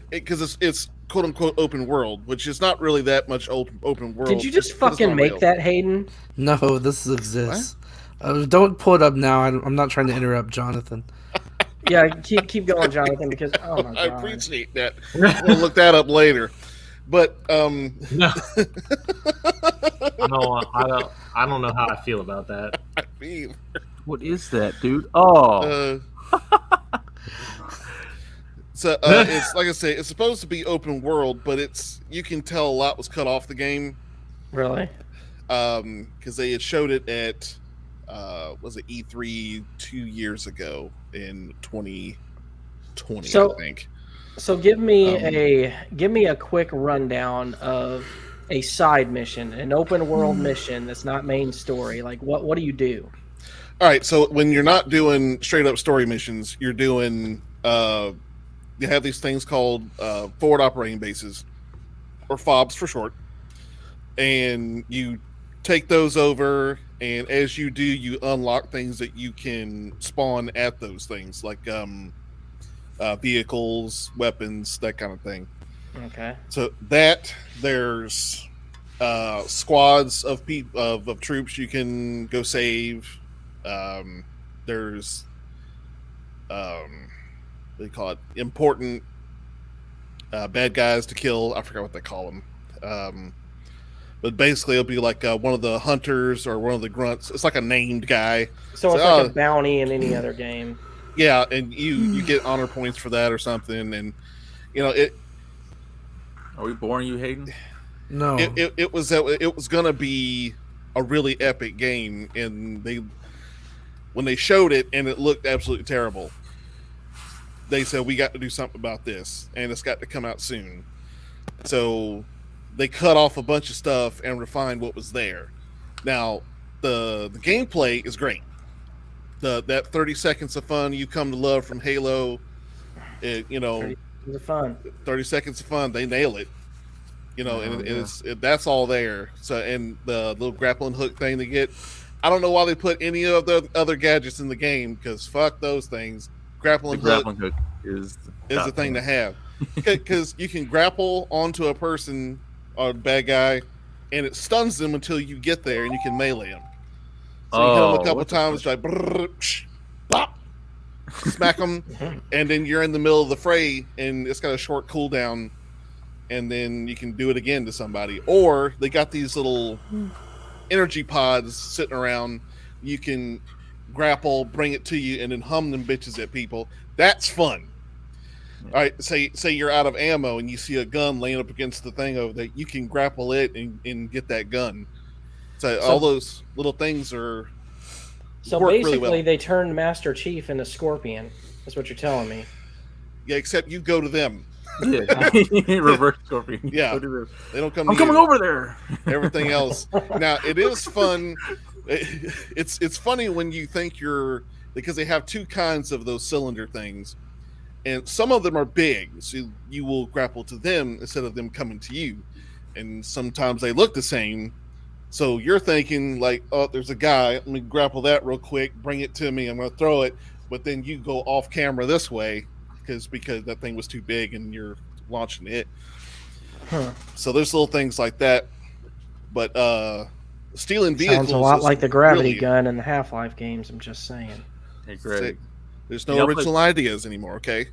because it's quote unquote open world, which is not really that much open world. Did you just fucking make that, Hayden? No, this exists. Don't pull it up now. I'm not trying to interrupt Jonathan. Yeah, keep going, Jonathan, because oh my god. I appreciate that. We'll look that up later. But no. I don't know how I feel about that. I mean, what is that, dude? Oh. So it's like I say, it's supposed to be open world, but you can tell a lot was cut off the game. Really? Because they had showed it at was it E3 2 years ago in 2020, I think. So give me a quick rundown of a side mission, an open world mission that's not main story. Like what do you do? All right, so when you're not doing straight up story missions, you're doing you have these things called forward operating bases, or FOBs for short, and you take those over, and as you do, you unlock things that you can spawn at those things, like vehicles, weapons, that kind of thing. Okay. So there's squads of troops you can go save. There's they call it important bad guys to kill. I forgot what they call them. But basically it'll be like one of the hunters or one of the grunts. It's like a named guy. So it's like a bounty in any other game. Yeah, and you get honor points for that or something, and you know it. Are we boring you, Hayden? No. It was gonna be a really epic game, and when they showed it and it looked absolutely terrible, they said we got to do something about this, and it's got to come out soon. So they cut off a bunch of stuff and refined what was there. Now the gameplay is great. That 30 seconds of fun you come to love from Halo, 30 seconds of fun, they nail it. That's all there. So, and the little grappling hook thing they get, I don't know why they put any of the other gadgets in the game, because fuck those things. Grappling hook is the thing to have, because you can grapple onto a person or a bad guy, and it stuns them until you get there, and you can melee them. So you hit them a couple times, like bop, smack them, and then you're in the middle of the fray, and it's got a short cooldown, and then you can do it again to somebody. Or they got these little energy pods sitting around. You can grapple, bring it to you, and then hum them bitches at people. That's fun. All right, say you're out of ammo and you see a gun laying up against the thing over there. You can grapple it and get that gun. So all those little things are. So basically, really well. They turned Master Chief into Scorpion. That's what you're telling me. Yeah, except you go to them. Yeah, reverse Scorpion. Yeah, they don't come. I'm coming over there. Everything else. Now it is fun. It's funny when you think because they have two kinds of those cylinder things, and some of them are big, so you will grapple to them instead of them coming to you, and sometimes they look the same, So you're thinking like, oh, there's a guy. Let me grapple that real quick. Bring it to me. I'm going to throw it. But then you go off camera this way because that thing was too big and you're launching it. Huh. So there's little things like that. But stealing vehicles sounds a lot like the gravity really, gun in the Half-Life games. I'm just saying. Hey, Greg. There's no original ideas anymore. Okay.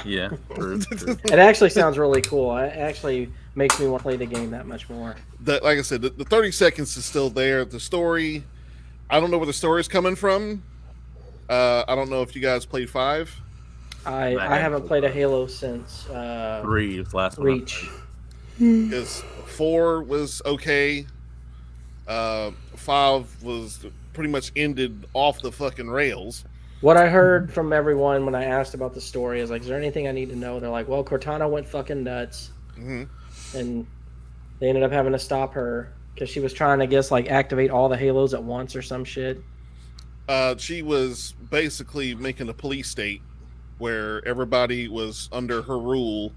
Yeah. It actually sounds really cool. It actually makes me want to play the game that much more. Like I said, the 30 seconds is still there. The story, I don't know where the story's coming from. I don't know if you guys played 5. I haven't played a Halo since 3 was the last one. Reach. Because 4 was okay. 5 was pretty much ended off the fucking rails. What I heard from everyone when I asked about the story is like, is there anything I need to know? They're like, well, Cortana went fucking nuts. Mm-hmm. And they ended up having to stop her because she was trying to, I guess, like activate all the Halos at once or some shit. She was basically making a police state where everybody was under her rule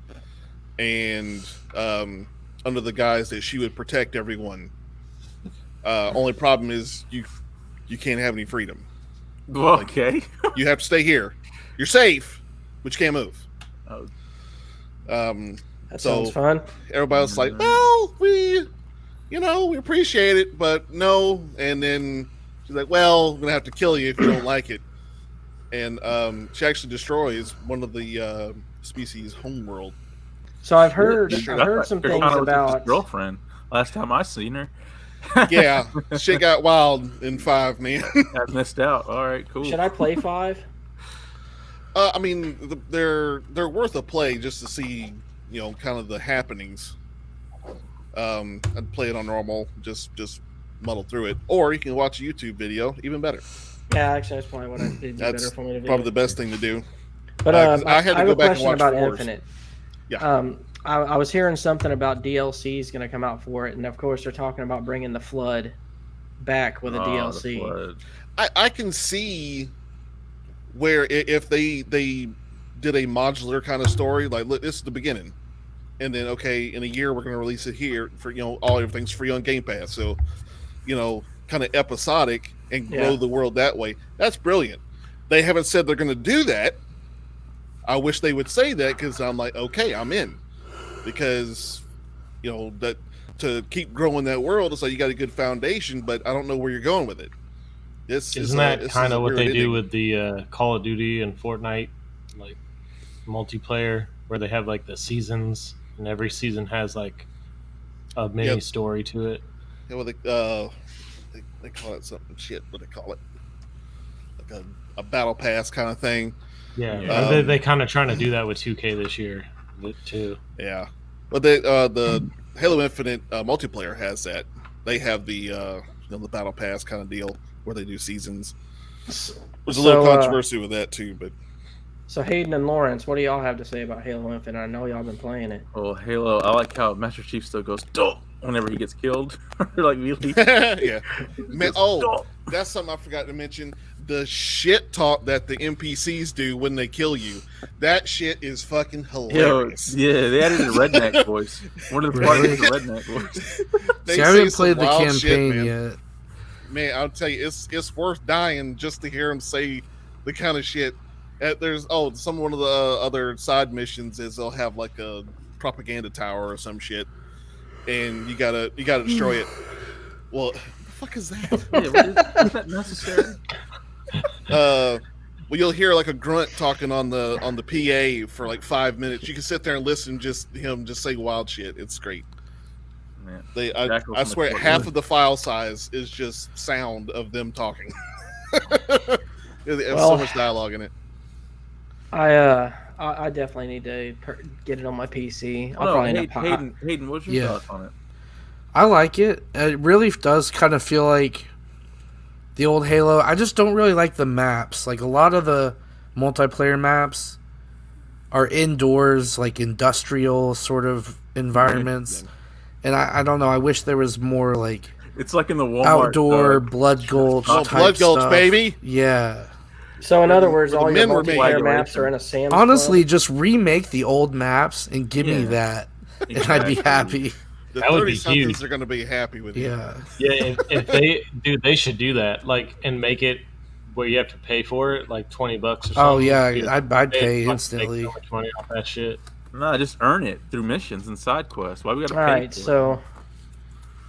and under the guise that she would protect everyone. Only problem is you can't have any freedom. Okay. Like, you have to stay here. You're safe, but you can't move. Oh. That sounds fun. Everybody's like, well, we appreciate it, but no. And then she's like, well, I'm going to have to kill you if you don't like it. And she actually destroys one of the species' homeworld. So I've heard some things about his girlfriend. Last time I seen her. Yeah, shit got wild in 5, man. I missed out. All right, cool. Should I play 5? I mean, they're worth a play just to see, kind of the happenings. I'd play it on normal, just muddle through it, or you can watch a YouTube video, even better. Yeah, actually, that's probably what I did. Better for me to do. Probably the best thing to do. But I had to go back and watch about Smores. Infinite. Yeah. I was hearing something about DLC is going to come out for it, and of course they're talking about bringing the Flood back with a DLC. I can see where if they did a modular kind of story, like look, this is the beginning, and then okay, in a year we're going to release it here for everything's free on Game Pass, so kind of episodic and grow the world that way. That's brilliant. They haven't said they're going to do that. I wish they would say that because I'm like, okay, I'm in. Because that to keep growing that world, it's like you got a good foundation, but I don't know where you're going with it. Isn't that kind of what they do with the Call of Duty and Fortnite, like multiplayer, where they have like the seasons, and every season has like a mini story to it? Yeah, well, they call it something shit. What do they call it? Like a battle pass kind of thing. Yeah, they kind of trying to do that with 2K this year too. Yeah, but the Halo Infinite multiplayer has that. They have the battle pass kind of deal where they do seasons. There's a little controversy with that too, but. So Hayden and Lawrence, what do y'all have to say about Halo Infinite? I know y'all been playing it. Oh, Halo! I like how Master Chief still goes "Duh" whenever he gets killed. Like really. Yeah. Man, that's something I forgot to mention. The shit talk that the NPCs do when they kill you. That shit is fucking hilarious. Yeah, they added a redneck voice. One of the parties is a redneck voice. See, I haven't played the campaign yet. Man, I'll tell you, it's worth dying just to hear them say the kind of shit. There's one of the other side missions is they'll have like a propaganda tower or some shit, and you gotta destroy it. Well, the fuck is that? Is that necessary? Well, you'll hear like a grunt talking on the PA for like 5 minutes. You can sit there and listen him just say wild shit. It's great. Man, I swear half of the file size is just sound of them talking. There's so much dialogue in it. I definitely need to get it on my PC. Hayden, what's your thoughts on it? I like it. It really does kind of feel like the old Halo. I just don't really like the maps. Like a lot of the multiplayer maps are indoors, like industrial sort of environments. And I don't know. I wish there was more like it's like in the Walmart outdoor Blood Gulch type Blood Gulch, stuff. baby. Yeah. So in other words, all your multiplayer maps are in a Sam's Club? Honestly, just remake the old maps and give me that, and I'd be happy. The That would be 30-somethings huge. are going to be happy with you. Yeah. Yeah, if they should do that, like, and make it where you have to pay for it, like $20 or something. Oh yeah, Dude, I'd they pay fucking instantly. Make so much money off that shit. No, just earn it through missions and side quests. Why we gotta All pay right, for so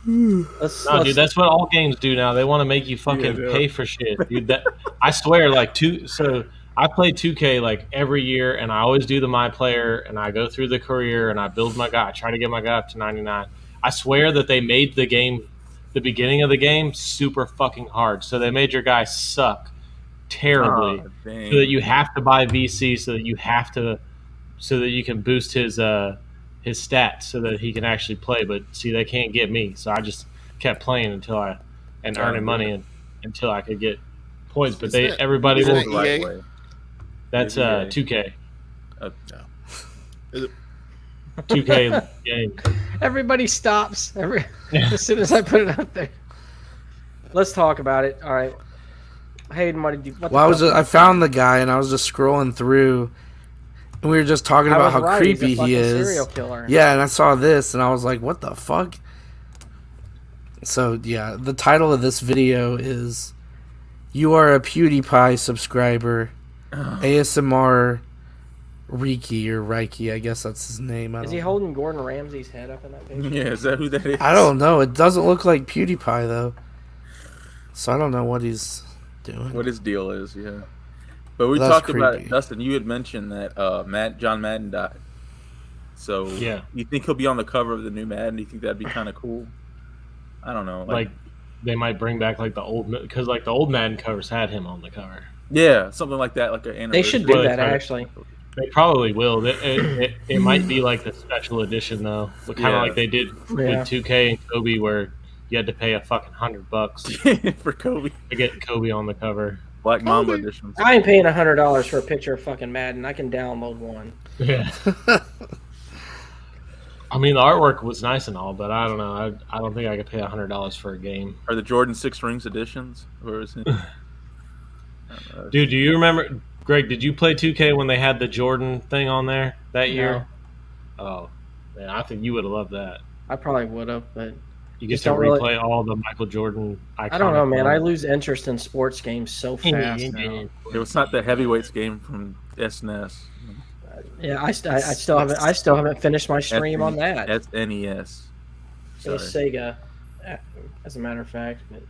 No, dude, that's what all games do now. They want to make you fucking pay for shit, dude. That I swear, like so I play 2K like every year, and I always do the my player, and I go through the career, and I build my guy, I try to get my guy up to 99. I swear that they made the game, the beginning of the game, super fucking hard. So they made your guy suck terribly, so that you have to buy VC, so that you can boost his stats, so that he can actually play. But see, they can't get me, so I just kept playing and earning money until I could get points. But everybody will. EA? That's 2K. No. Is it? 2K game. everybody stops as soon as I put it up there. Let's talk about it. All right, Hayden, what did you? I found the guy and I was just scrolling through, and we were just talking about how creepy he is. Serial killer. Yeah, and I saw this and I was like, "What the fuck?" So yeah, the title of this video is "You Are a PewDiePie Subscriber." ASMR Riki or Reiki, I guess that's his name. Is he holding Gordon Ramsay's head up in that picture? Yeah, is that who that is? I don't know. It doesn't look like PewDiePie though, so I don't know what he's doing. What his deal is, yeah. But we That's talked about creepy. it, Dustin. You had mentioned that John Madden died. So Yeah. you think he'll be on the cover of the new Madden? Do you think that'd be kind of cool? I don't know. Like they might bring back like the old, because like the old Madden covers had him on the cover. Yeah, something like that, like an They should do that actually. They probably will. It might be like the special edition though, kind of like they did with 2K and Kobe, where you had to pay a fucking $100 for Kobe to get Kobe on the cover. Black Mamba editions. I ain't paying $100 for a picture of fucking Madden. I can download one. Yeah. I mean, the artwork was nice and all, but I don't know. I don't think I could pay $100 for a game. Are the Jordan 6 Rings editions? Or is it? Dude, do you remember, Greg, did you play 2K when they had the Jordan thing on there that year? Oh, man, I think you would have loved that. I probably would have, but you get to replay all the Michael Jordan iconic. I don't know, man. I lose interest in sports games so fast now. It was not the heavyweights game from SNES. Yeah, I still haven't finished my stream on that. That's NES. It was Sega, as a matter of fact. But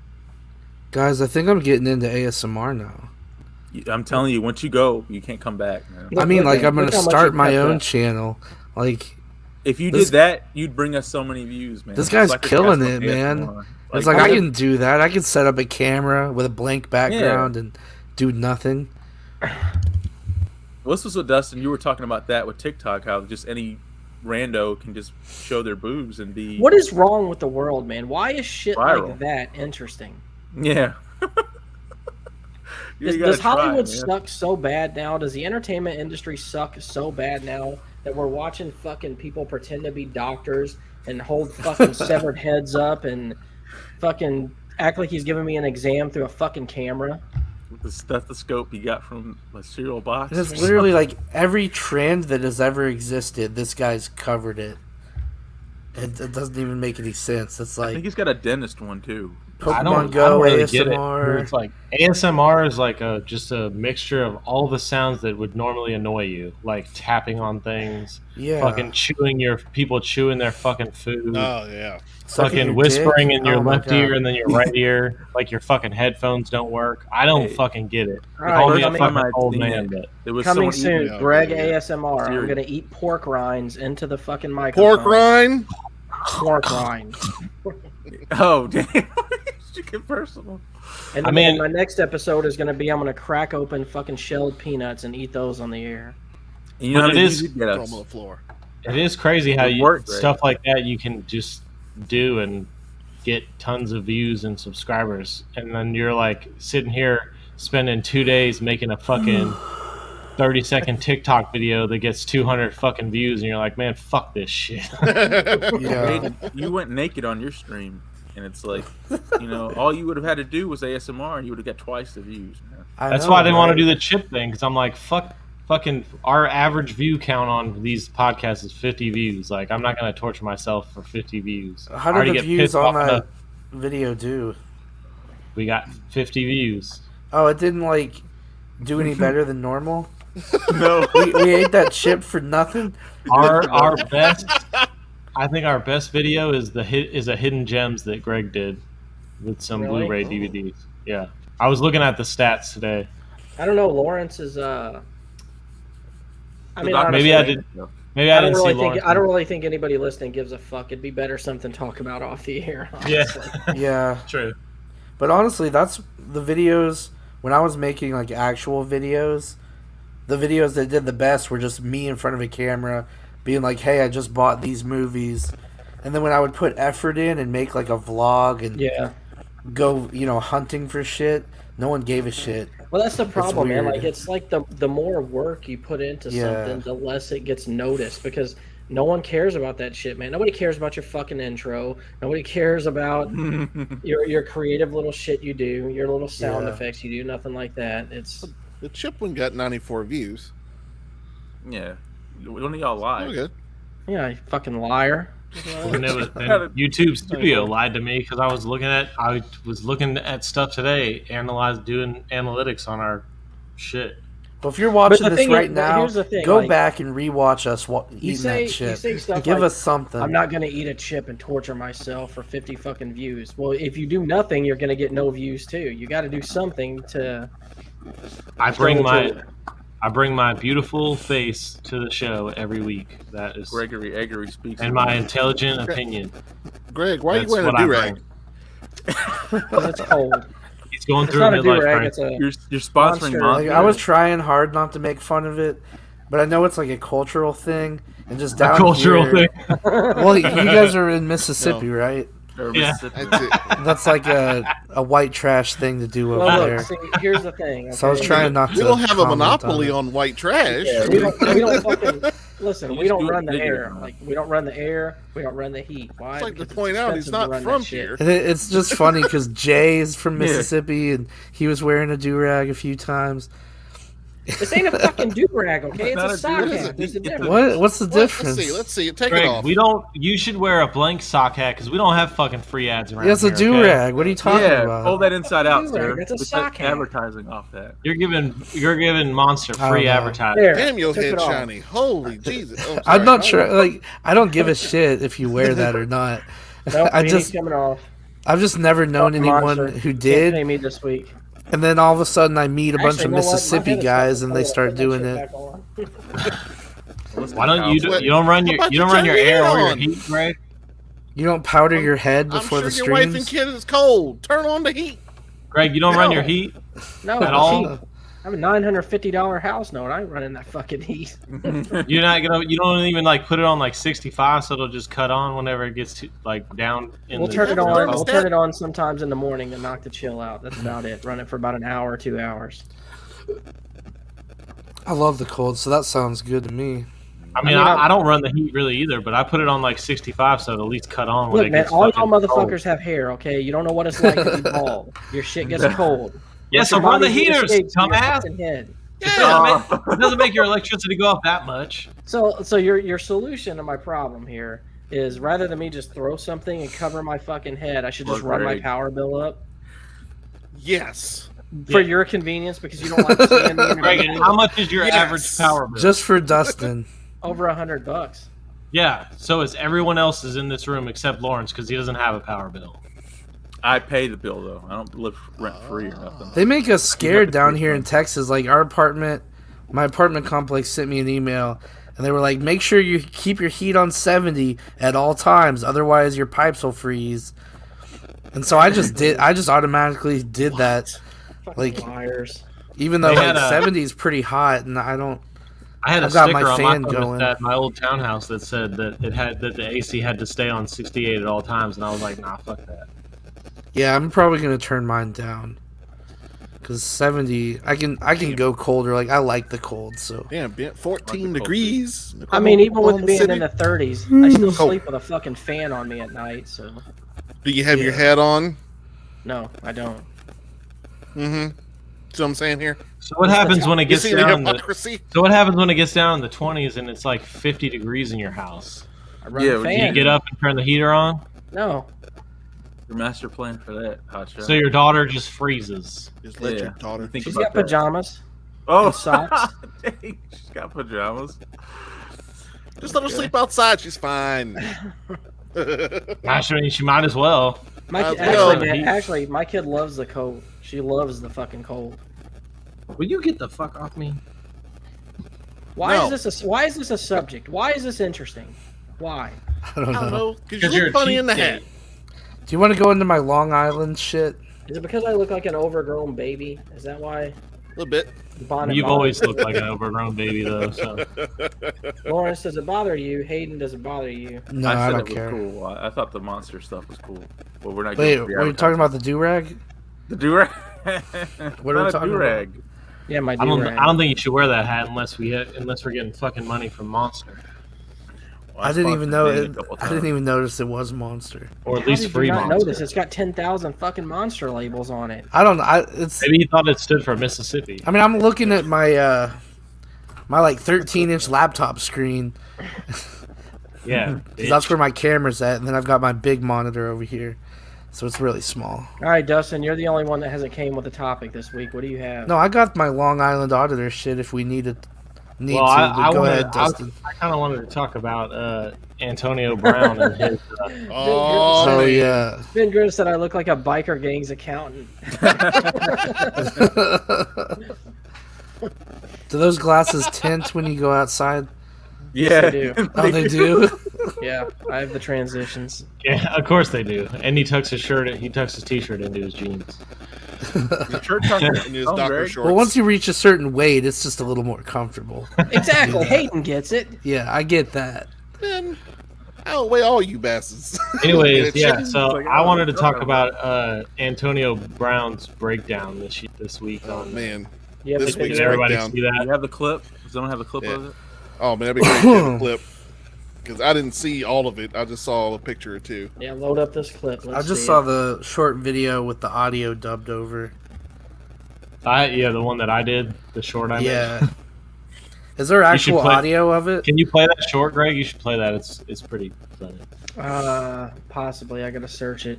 Guys, I think I'm getting into ASMR now. I'm telling you, once you go, you can't come back, man. I mean, like, I'm gonna start my own channel. Like, if you did that, you'd bring us so many views, man. This guy's Slackercast killing on it, man. ASMR. It's like I can do that. I can set up a camera with a blank background and do nothing. Well, this was with Dustin. You were talking about that with TikTok, how just any rando can just show their boobs and be. What is wrong with the world, man? Why is shit viral. like that interesting? Yeah. Does Hollywood suck so bad now? Does the entertainment industry suck so bad now that we're watching fucking people pretend to be doctors and hold fucking severed heads up and fucking act like he's giving me an exam through a fucking camera? With the stethoscope he got from a cereal box. It's literally like every trend that has ever existed, this guy's covered it. It doesn't even make any sense. It's like I think he's got a dentist one too. Pokemon Go, really ASMR. It's like ASMR is like just a mixture of all the sounds that would normally annoy you, like tapping on things, fucking people chewing their fucking food. Oh yeah. Fucking whispering in your left ear and then your right ear, like your fucking headphones don't work. I don't fucking get it. Call me a fucking old man, but it was coming soon. Greg ASMR. I'm gonna eat pork rinds into the fucking microphone. Pork rind? Pork rind. Oh damn! You get personal. And then my next episode is gonna be I'm gonna crack open fucking shelled peanuts and eat those on the air. And you know it is Throw them on the floor. It is crazy how stuff like that you can just do and get tons of views and subscribers, and then you're like sitting here spending 2 days making a fucking 30-second TikTok video that gets 200 fucking views, and you're like, man, fuck this shit. Hayden, you went naked on your stream, and it's like, all you would have had to do was ASMR, and you would have got twice the views. Man. That's why I didn't want to do the chip thing, because I'm like, fuck fucking our average view count on these podcasts is 50 views. Like, I'm not gonna torture myself for 50 views. How did the views on that video do? We got 50 views. Oh, it didn't like do any better than normal. No, we ate that chip for nothing. Our best, I think our best video is a hidden gems that Greg did with some Really? Blu-ray DVDs. Yeah, I was looking at the stats today. I don't know. Lawrence is. I mean, maybe honestly, I did. Maybe I didn't see Lawrence. I don't really think anybody listening gives a fuck. It'd be better something to talk about off the air. Honestly. Yeah. True. But honestly, that's the videos when I was making like actual videos. The videos that did the best were just me in front of a camera, being like, "Hey, I just bought these movies," and then when I would put effort in and make like a vlog and go, hunting for shit, no one gave a shit. Well, that's the problem, man. weird. Like, it's like the more work you put into something, the less it gets noticed because no one cares about that shit, man. Nobody cares about your fucking intro. Nobody cares about your creative little shit you do, your little sound effects you do, nothing like that. It's the chip one got 94 views. Yeah, one of y'all lied. Okay. Yeah, you fucking liar. And YouTube Studio lied to me because I was looking at stuff today, doing analytics on our shit. But if you're watching the this thing right is- now, here's the thing, go like- back and rewatch us eating that You chip. say stuff Give like, us something. I'm not gonna eat a chip and torture myself for 50 fucking views. Well, if you do nothing, you're gonna get no views too. You got to do something to. I bring my beautiful face to the show every week. That is Gregory Eggery speaks. And my intelligent opinion. Greg, why are you That's wearing a what I do-rag? Because it's cold. He's going It's through a not a midlife do-rag, crisis. it's a You're sponsoring Like, I was trying hard not to make fun of it, but I know it's like a cultural thing, and just down cultural here, thing. Well, you guys are in Mississippi, right? Yeah. That's like a white trash thing to do over Well, there. look, see, here's the thing. So I was okay? trying not to. We don't have a comment monopoly on on white trash. We don't fucking listen. We just don't do it run the bigger, air. man. Like we don't run the air. We don't run the heat. Why? It's like to Because point out, he's expensive to not run from that shit. here. And it's just funny because Jay is from Mississippi, and he was wearing a do-rag a few times. This ain't a fucking do-rag, okay? It's Not a a sock do-rag. hat. There's a difference. What's the difference? Let's see it. Take Greg, it off. you should wear a blank sock hat because we don't have fucking free ads around Yeah, it's a here, do-rag. okay? What are you talking Yeah, about? pull that inside out, Do-rag, sir. that's a Put sock that hat. advertising off that. You're giving Monster free no. advertising. There, Damn, your took head it off. shiny. Holy Jesus. Oh, I'm sorry. not sure. Like, I don't give a shit if you wear that or not. Nope, I beanie's just, coming off. I've just never known Fucking anyone monster. who Can't did, pay me this week. and then all of a sudden I meet a bunch Actually, of you know what? My Mississippi head is guys, fucking and they cold. start Put that doing shit it. back on. Why don't you What? you don't run your How about you you don't run turn your the air heat or your on? heat, Greg? You don't powder your head I'm before sure the your wife and streams. kid is cold. Turn on the heat. Greg, you don't run your heat No, at all. cheap. I'm a $950 house. No, and I ain't running that fucking heat. You're not gonna. You don't even like put it on like 65, so it'll just cut on whenever it gets to, like down. We'll turn it on. We'll turn it on sometimes in the morning to knock the chill out. That's about it. Run it for about an hour, 2 hours. I love the cold, so that sounds good to me. I mean, I don't run the heat really either, but I put it on like 65, so it'll at least cut on when Look, it man, gets all y'all fucking motherfuckers cold. have hair, okay? You don't know what it's like to be bald. Your shit gets cold. Yeah, so Your run the body heat heaters, escapes from your dumbass. fucking head. It doesn't make your electricity go up that much. So your solution to my problem here is rather than me just throw something and cover my fucking head, I should just run my power bill up Yes. for your convenience because you don't like seeing me. Greg, how much is your Yes. average power bill? Just for Dustin. Over $100. Yeah, so is everyone else is in this room except Lawrence because he doesn't have a power bill. I pay the bill though. I don't live rent free or nothing. They make us scared down here in Texas. Like my apartment complex sent me an email, and they were like, "Make sure you keep your heat on 70 at all times, otherwise your pipes will freeze." And so I just automatically did that. Like, liars. even though They had like a- 70 is pretty hot, and I had a I've got sticker my on fan my going. at my old townhouse that said that the AC had to stay on 68 at all times, and I was like, nah, fuck that. Yeah, I'm probably gonna turn mine down. Cause 70, I can go colder. Like I like the cold, so Damn, 14 degrees. I mean, even with Oklahoma being City. in the 30s, I still sleep with a fucking fan on me at night. So Do you have your Yeah. hat on? no, I don't. Mm-hmm. See what I'm saying here? So what happens when it gets see the down? hypocrisy? So what happens when it gets down in the 20s and it's like 50 degrees in your house? I run the Do fan. you get up and turn the heater on? No. Your master plan for that, hotshot. So your daughter just freezes. Just let your daughter. Think She's about got that. pajamas. Oh, and socks. Dang, she's got pajamas. Just let her sleep outside. She's fine. Actually, she might as well. Actually, my kid loves the cold. She loves the fucking cold. Will you get the fuck off me? Why is this a subject? Why is this interesting? Why? I don't know. Because you look funny in the hat. Do you want to go into my Long Island shit? Is it because I look like an overgrown baby? Is that why? A little bit. You've always looked like an overgrown baby, though. So. Lawrence, does it bother you? Hayden, does it bother you? No, I I said don't it was care. cool. I thought the monster stuff was cool. But we're not. Wait, going were you talking about the do-rag? The do-rag? What are we talking do-rag. about? Yeah, my I do-rag. don't think you should wear that hat unless we're getting fucking money from Monster. Well, I didn't even know it. I I didn't even notice it was Monster. Or at least free not Monster. notice? It's got 10,000 fucking Monster labels on it. I don't know. It's Maybe he thought it stood for Mississippi. I mean, I'm looking at my my like 13-inch laptop screen. Yeah, 'Cause that's where my camera's at, and then I've got my big monitor over here, so it's really small. All right, Dustin, you're the only one that hasn't came with a topic this week. What do you have? No, I got my Long Island auditor shit. If we need I go ahead, Dustin. I kind of wanted to talk about Antonio Brown and his. Oh yeah. Ben Grimm said I look like a biker gang's accountant. Do those glasses tint when you go outside? Yeah, they do. Oh, they do. Yeah, I have the transitions. Yeah, of course they do. And he tucks his t-shirt into his jeans. Your shirt tucked in his doctor shorts. Well, once you reach a certain weight, it's just a little more comfortable. Exactly. Hayden gets it. Yeah, I get that. Man, I outweigh all you bastards. Anyways, yeah. So I wanted to talk about Antonio Brown's breakdown this week. Man, yeah, this week's did everybody breakdown. see that? You have the clip? Does someone have the clip of it? Oh man, that'd be great to have a clip. Because I didn't see all of it. I just saw a picture or two. Yeah, load up this clip. Let's I just see saw it. the short video with the audio dubbed over. The one that I did, the short I made. Yeah. Is there actual audio of it? Can you play that short, Greg? You should play that. It's pretty funny. Possibly. I gotta search it.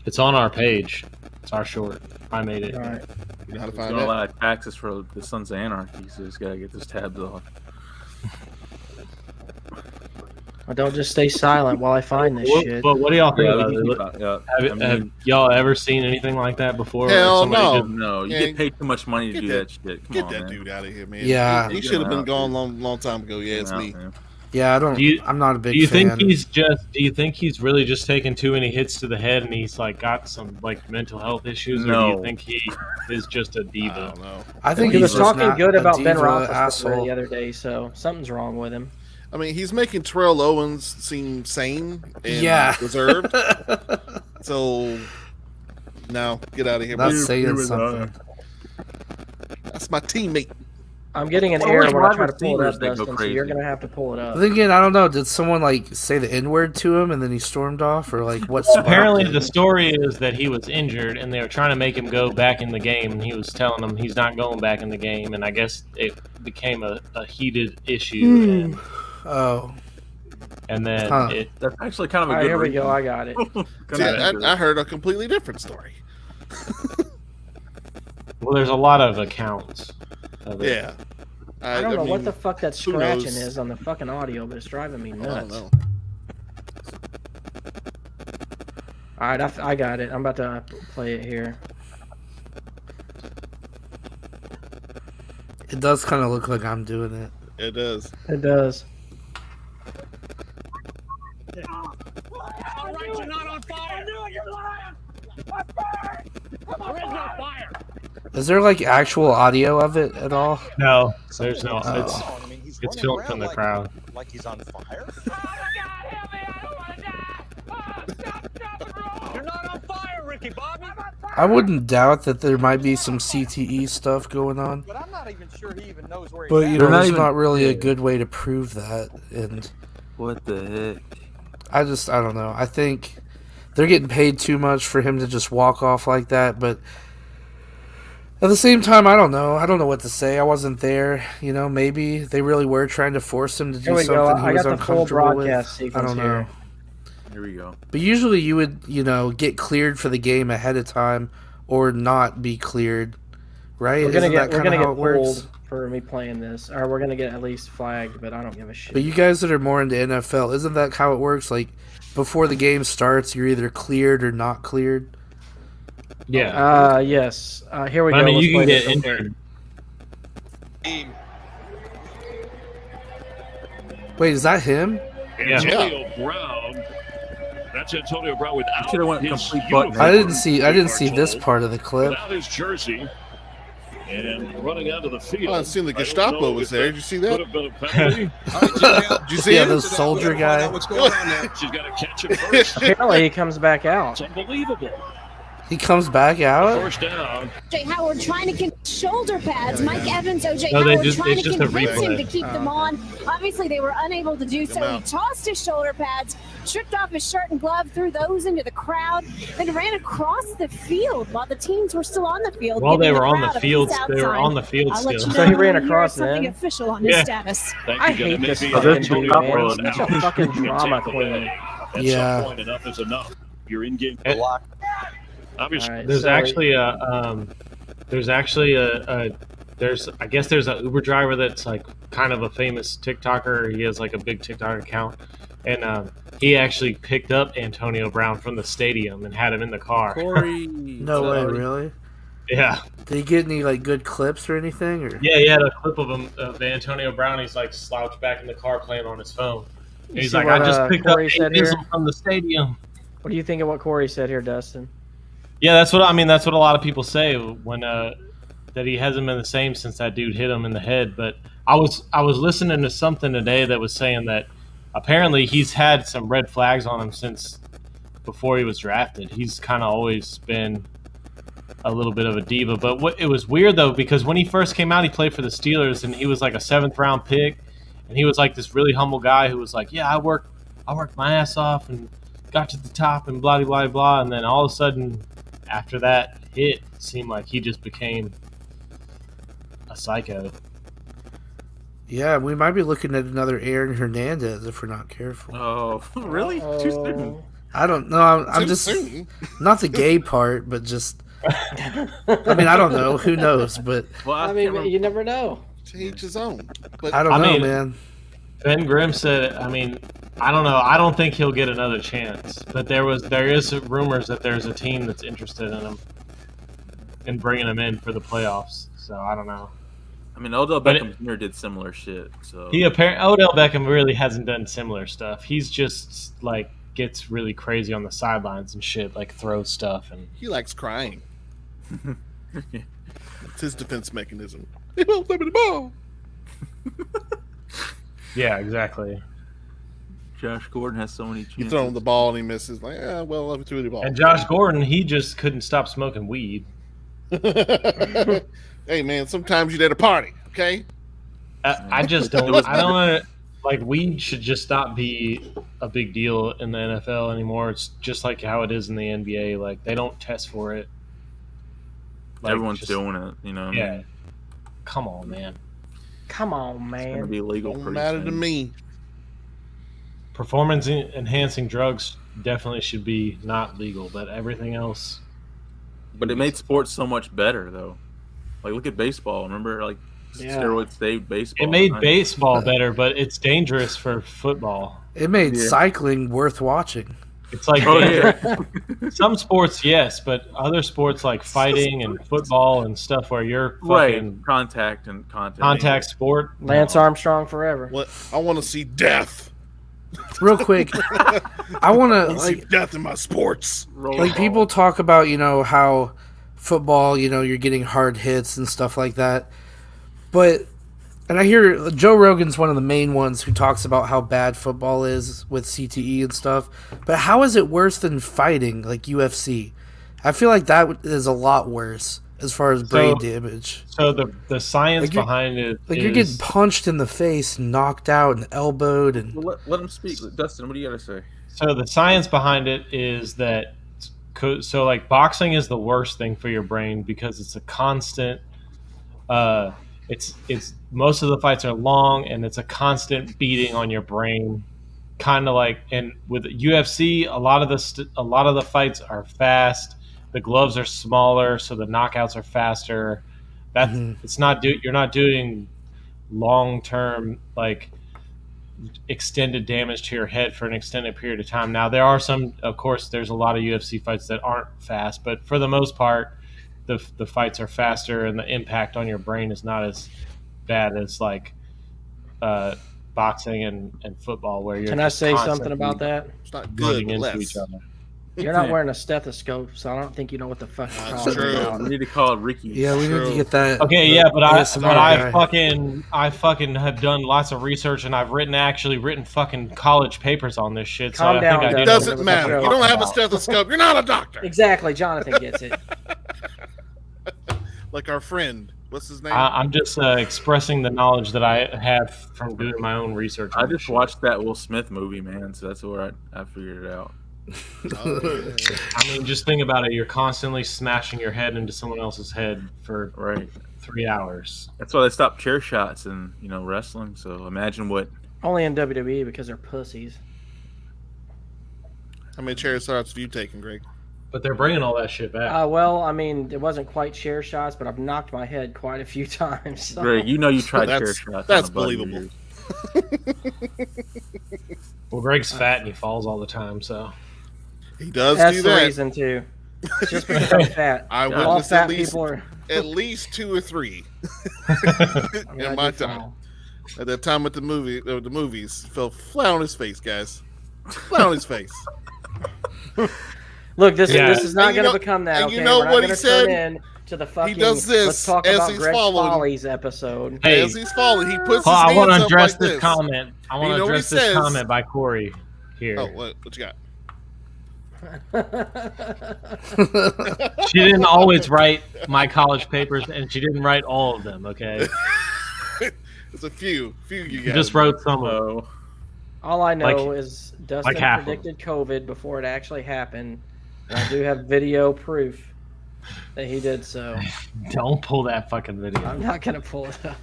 It's on our page. It's our short. I made it. All right. You know how to He's find got a that? lot of taxes for the Sons of Anarchy, so he's got to get those tabs off. Well, don't just stay silent while I find this shit. But what do y'all think Yeah, about we it? can keep on- yeah. Have y'all ever seen anything like that before? Hell Somebody no. did- No, you Yeah, get paid too much money to do that shit. Come Get on, that man. dude out of here, man. Yeah. He Get should have him been out, gone dude. long time ago. Yeah, Get it's him out, me. man. Yeah, I don't. I'm not a big Do you fan. think do you think he's really just taking too many hits to the head and he's like got some like mental health issues, or do No. you think he is just a I diva? don't know. I think He he's was just talking not good a about Ben diva Roethlisberger asshole. the other day, so something's wrong with him. I mean, he's making Terrell Owens seem sane and Yeah. reserved. So, now get out of here. That's man. saying something. That's my teammate. I'm getting an Well, error like when I wide try to pull it receivers, up, they go Dustin, so crazy. you're gonna have to pull it up. Then again, I don't know. Did someone like say the N-word to him and then he stormed off, or like what? sparked Apparently, it? the story is that he was injured and they were trying to make him go back in the game, and he was telling them he's not going back in the game, and I guess it became a heated issue, and then Huh. it. That's actually kind of a All right, good here we reason. go. I got it. See, I heard a completely different story. Well, there's a lot of accounts of it. Yeah. I don't know what mean, the fuck that who scratching knows? is on the fucking audio, but it's driving me I nuts. don't know. All right, I got it. I'm about to play it here. It does kind of look like I'm doing it. It does. It does. All right, you're not on fire. I knew it, you're lying. I'm fired. There is no fire. Is there like actual audio of it at all? No, there's no. Oh. It's filmed from the crowd. Like he's on fire? Oh my God, help me. I don't want to die. Oh, stop the roll. You're not on fire, Ricky Bobby. I wouldn't doubt that there might be some CTE stuff going on, But I'm not even sure he even knows where he's but at. you know, not there's even- not really a good way to prove that, and What the heck? I don't know. I think they're getting paid too much for him to just walk off like that, but At the same time, I don't know. I don't know what to say. I wasn't there. You know, maybe they really were trying to force him to do Here we go. something he I was got the full uncomfortable with. broadcast I sequence don't know. here. Here we go. But usually you would, you know, get cleared for the game ahead of time or not be cleared, right? We're gonna get it works? pulled for me playing this, or we're gonna get at least flagged. But I don't give a shit. But you guys that are more into NFL, isn't that how it works? Like, before the game starts, you're either cleared or not cleared? Yeah. Yes. Here we go. I mean, Let's you can play get this. injured. Wait, is that him? Antonio Brown. That's Antonio Brown without Should've went his complete button. uniform, I didn't see we are this told. part of the clip. Without his jersey and running onto the field. Oh, I seen the Gestapo was there. Did you see that? Could have been a penalty. Did you see Yeah, it? the soldier guy. What's going on there? She's got to catch it first. Apparently, he comes back out. It's unbelievable. He comes back out? First down. OJ Howard trying to get shoulder pads. Mike Evans, OJ No, Howard it's trying to just a convince him replay. to keep them on. Obviously, they were unable to do so. He out. tossed his shoulder pads, stripped off his shirt and glove, threw those into the crowd, then ran across the field while the teams were still on the field. While they giving were on crowd the a field, peace they were outside. on the field I'll let you still. know So he ran when across something then? official on his Yeah. status. Thank I you, hate this maybe fucking Antonio dude, Brown man. is He's such now. a fucking You can drama take the queen. lead. At Yeah. some point, enough is enough. You're in game. Block. Obviously, All right, There's so- actually I guess there's an Uber driver that's like kind of a famous TikToker. He has like a big TikTok account, and he actually picked up Antonio Brown from the stadium and had him in the car. Corey. No way, really? Yeah, Did he get any like good clips or anything? Or yeah, he had a clip of him of Antonio Brown. He's like slouched back in the car playing on his phone. And You he's see like, what, I just picked up Corey said here? Hayden from the stadium. What do you think of what Corey said here, Dustin? Yeah, that's what I mean. That's what a lot of people say when that he hasn't been the same since that dude hit him in the head. But I was listening to something today that was saying that apparently he's had some red flags on him since before he was drafted. He's kind of always been a little bit of a diva. But it was weird though, because when he first came out, he played for the Steelers and he was like a 7th round pick, and he was like this really humble guy who was like, yeah, I worked my ass off and got to the top and blah blah blah, and then all of a sudden after that hit, it seemed like he just became a psycho. yeah, we might be looking at another Aaron Hernandez if we're not careful. Oh, really? Too soon. I don't know. I'm Too just soon. not the gay part, but just. I mean, I don't know. Who knows? But Well, I mean, you never know. To each his own. But I don't I know, mean- man. Ben Grimm said, I mean, I don't know. I don't think he'll get another chance. But there is rumors that there's a team that's interested in him and bringing him in for the playoffs. So I don't know. I mean, Odell But Beckham Jr. did similar shit. So Odell Beckham really hasn't done similar stuff. He's just like gets really crazy on the sidelines and shit, like throws stuff and he likes crying. It's his defense mechanism. He won't throw me the ball. yeah, exactly. Josh Gordon has so many You chances. throw him the ball and he misses. Like, well, let me throw the ball. And Josh Gordon, he just couldn't stop smoking weed. Hey, man, sometimes you're at a party, okay? I just don't. I don't like weed should just not be a big deal in the NFL anymore. It's just like how it is in the NBA. Like they don't test for it. Like, Everyone's just- doing it. You know. What I Yeah. mean? Come on, man. Come on, It's gonna man. be illegal. Don't pretty matter soon. to me. Performance enhancing drugs definitely should be not legal, but everything else. But it made sports so much better, though. Like, look at baseball. Remember, like, Yeah. steroids saved baseball. It made Right? baseball better, but it's dangerous for football. It made Yeah. cycling worth watching. It's like Oh, yeah. some sports, yes, but other sports like fighting and football and stuff where you're Right. fucking Contact. contact sport. Lance no. Armstrong forever. What? I want to see death. Real quick, I want I to want to see like death in my sports. like people talk about how football, you're getting hard hits and stuff like that. But and I hear Joe Rogan's one of the main ones who talks about how bad football is with CTE and stuff. But how is it worse than fighting like UFC? I feel like that is a lot worse as far as brain damage. So the science Like you're- behind it Like is, you're getting punched in the face, knocked out, and elbowed, and Let him speak. Dustin, what do you got to say? so the science behind it is that So like boxing is the worst thing for your brain because it's a constant. It's most of the fights are long and it's a constant beating on your brain, kind of like. And with UFC, a lot of the fights are fast. The gloves are smaller, so the knockouts are faster. You're not doing long term like extended damage to your head for an extended period of time. Now there are some, of course, there's a lot of UFC fights that aren't fast, but for the most part, the fights are faster and the impact on your brain is not as bad as like boxing and football, where you're. Can I say something about that? It's not good. Into each other. You're not wearing a stethoscope, so I don't think you know what the fuck you're talking about. We need to call it Ricky. Yeah, we need to get that. Okay, yeah, but I guy. fucking have done lots of research and I've written fucking college papers on this shit. So Calm I down, think I It did. doesn't matter. You don't have a stethoscope. You're not a doctor. Exactly, Jonathan gets it. Like our friend. What's his name? I'm just expressing the knowledge that I have from doing my own research. I just watched that Will Smith movie, man, so that's where I figured it out. I mean, just think about it. You're constantly smashing your head into someone else's head for 3 hours. That's why they stopped chair shots in wrestling. So imagine what. Only in WWE because they're pussies. How many chair shots have you taken, Greg? But they're bringing all that shit back. Well, I mean, it wasn't quite chair shots, but I've knocked my head quite a few times. So. Greg, you tried chair shots. That's believable. Well, Greg's fat and he falls all the time, so. He does That's do the that. reason too. Just because I'm fat. I all witnessed fat people are at least 2 or 3 in my time. At that time at the movies, fell flat on his face, guys. Flat on his face. Look, this is not going to become that. And Okay, you know we're not what gonna he said? turn in to the fucking. He does this let's talk as about he's Greg following. Follies episode. Hey, as he's falling, he puts his I hands want to up address like this comment. I want to address this comment by Corey here. Oh, what you got? She didn't always write my college papers, and she didn't write all of them. Okay, There's a few you guys. just wrote some of them. All I know is Dustin half predicted COVID before it actually happened. And I do have video proof that he did so. Don't pull that fucking video. I'm not going to pull it up.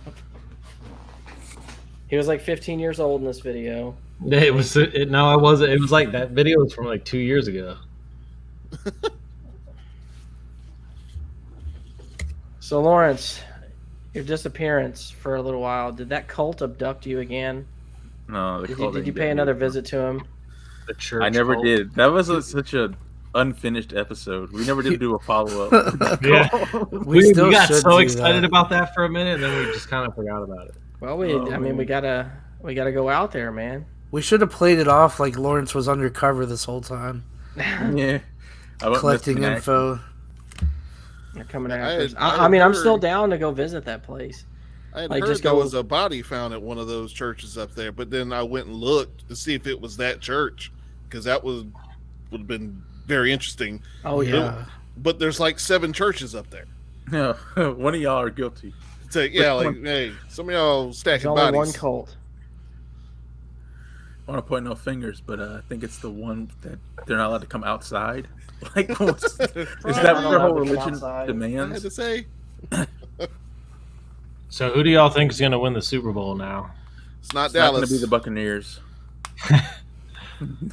He was like 15 years old in this video. It was no, it wasn't. It was like that video was from like 2 years ago. So Lawrence, your disappearance for a little while, did that cult abduct you again? No, did you pay another visit to him? The church. I never cult. did. That was such a unfinished episode. We never did do a follow up. Yeah, we got so do excited that. about that for a minute, and then we just kind of forgot about it. Well, we gotta go out there, man. We should have played it off like Lawrence was undercover this whole time. Yeah, Collecting info. They're coming after us. I mean, I'm still down to go visit that place. I had Like, heard just there go- was a body found at one of those churches up there, but then I went and looked to see if it was that church, because that would have been very interesting. Oh yeah. But there's like 7 churches up there. No, one of y'all are guilty. So yeah, like hey, some of y'all There's stacking only bodies. one cult. I want to point no fingers, but I think it's the one that they're not allowed to come outside. Like, is that what their whole religion I had demands? to say, So, who do y'all think is going to win the Super Bowl now? it's not It's not going Dallas. to be the Buccaneers.